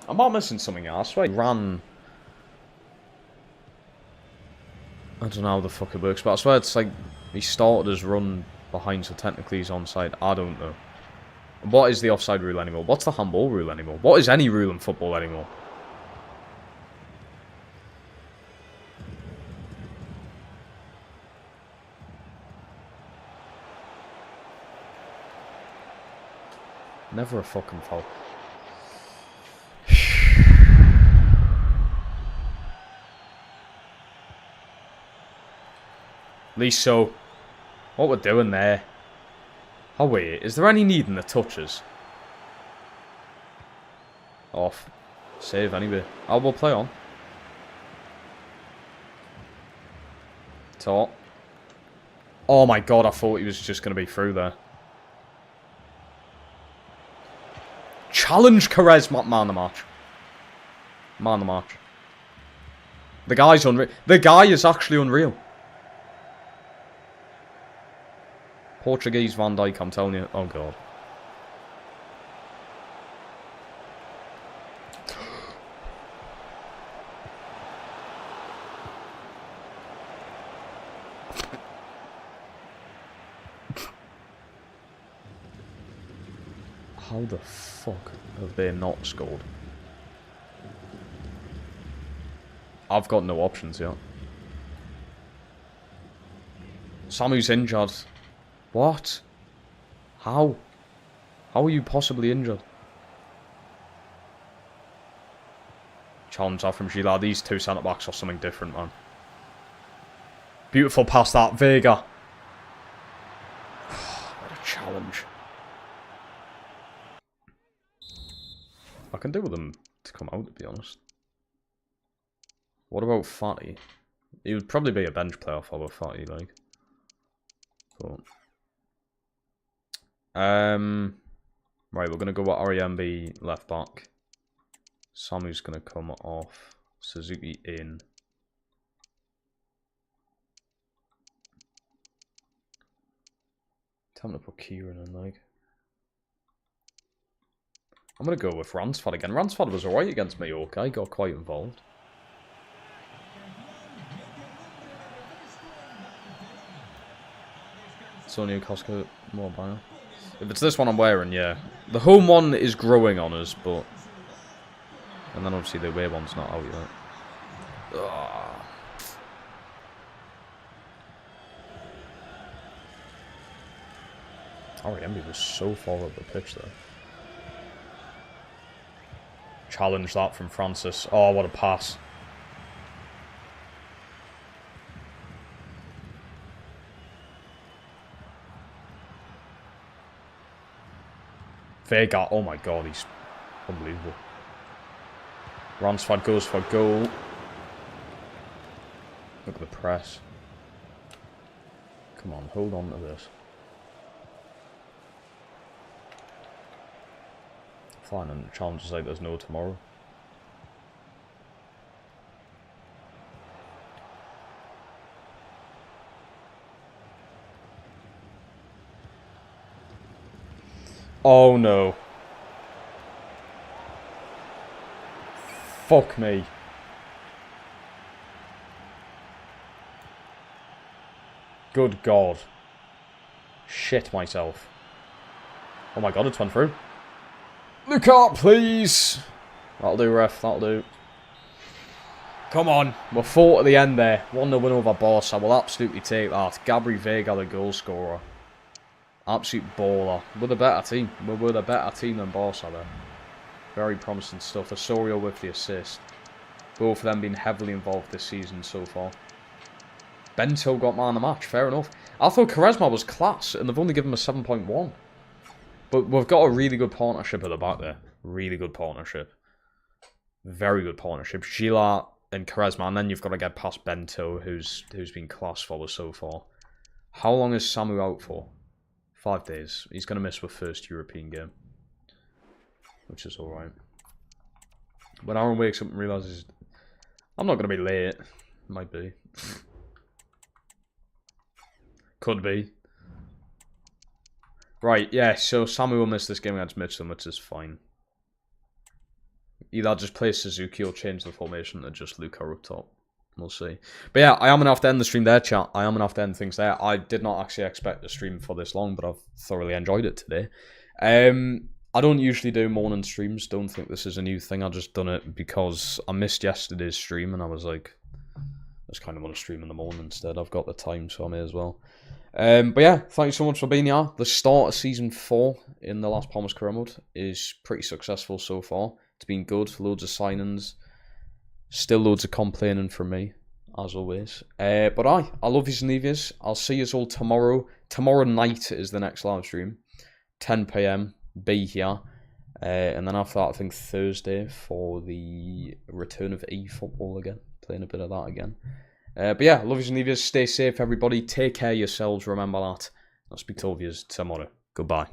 I'm not missing something here. I swear he ran. I don't know how the fuck it works, but I swear it's like he started his run behind, so technically he's onside. I don't know. What is the offside rule anymore? What's the handball rule anymore? What is any rule in football anymore? Never a fucking foul. At least so. What we're doing there. Oh wait, is there any need in the touches? Off. Save anyway. I will play on. Top. Oh my god, I thought he was just going to be through there. Challenge Carez, man of the match. Man of the match. The guy's unreal. The guy is actually unreal. Portuguese Van Dijk, I'm telling you. Oh, God. How the fuck have they not scored? I've got no options yet. Samu's injured. What? How? How are you possibly injured? Challenge off from Gila. These two centre-backs are something different, man. Beautiful pass that. Vega. What a challenge. I can do with them to come out, to be honest. What about Fatty? He would probably be a bench player for Fatty, like. But... right, we're gonna go with REMB left back. Samu's going to come off. Suzuki in. Time to put Kieran in, like. I'm going to go with Ransford again. Ransford was alright against Mallorca. He got quite involved. Sonia Costco Mobile. If it's this one I'm wearing, yeah. The home one is growing on us, but... And then obviously the away one's not out yet. Ugh. Emby was so far up the pitch there. Challenge that from Francis. Oh, what a pass. Vega, oh my god, he's unbelievable. Ransford goes for goal. Look at the press. Come on, hold on to this. Fine, and challenges like there's no tomorrow. Oh no. Fuck me. Good God. Shit myself. Oh my god, it's went through. Look up, please. That'll do, ref. That'll do. Come on. We're 4 at the end there. 1-0 win over Barca. We'll absolutely take that. Gabri Vega, the goal scorer. Absolute baller. We're the better team. We're the better team than Barca there. Very promising stuff. Osorio with the assist. Both of them being heavily involved this season so far. Bento got man of the match. Fair enough. I thought Quaresma was class, and they've only given him a 7.1. But we've got a really good partnership at the back there. Really good partnership. Very good partnership. Gila and Quaresma, and then you've got to get past Bento, who's been class for us so far. How long is Samu out for? 5 days. He's going to miss the first European game. Which is alright. When Aaron wakes up and realises I'm not going to be late. Might be. Could be. Right, yeah, so Samu will miss this game against Mitchell, which is fine. Either I'll just play Suzuki or change the formation to just Luca up top. We'll see. But yeah, I am going to have to end the stream there, chat. I am going to have to end things there. I did not actually expect the stream for this long, but I've thoroughly enjoyed it today. I don't usually do morning streams. Don't think this is a new thing. I just done it because I missed yesterday's stream and I was like, I just kind of want to stream in the morning instead. I've got the time, so I may as well. But yeah, thank you so much for being here. The start of Season 4 in the last Palmas career mode is pretty successful so far. It's been good. Loads of signings. Still loads of complaining from me, as always. But I love yous and leave yous. I'll see yous all tomorrow. Tomorrow night is the next live stream. 10 PM. Be here. And then after that, I think Thursday for the return of eFootball again. Playing a bit of that again. But yeah, love yous and leave yous. Stay safe, everybody. Take care of yourselves. Remember that. I'll speak to all of yous tomorrow. Goodbye.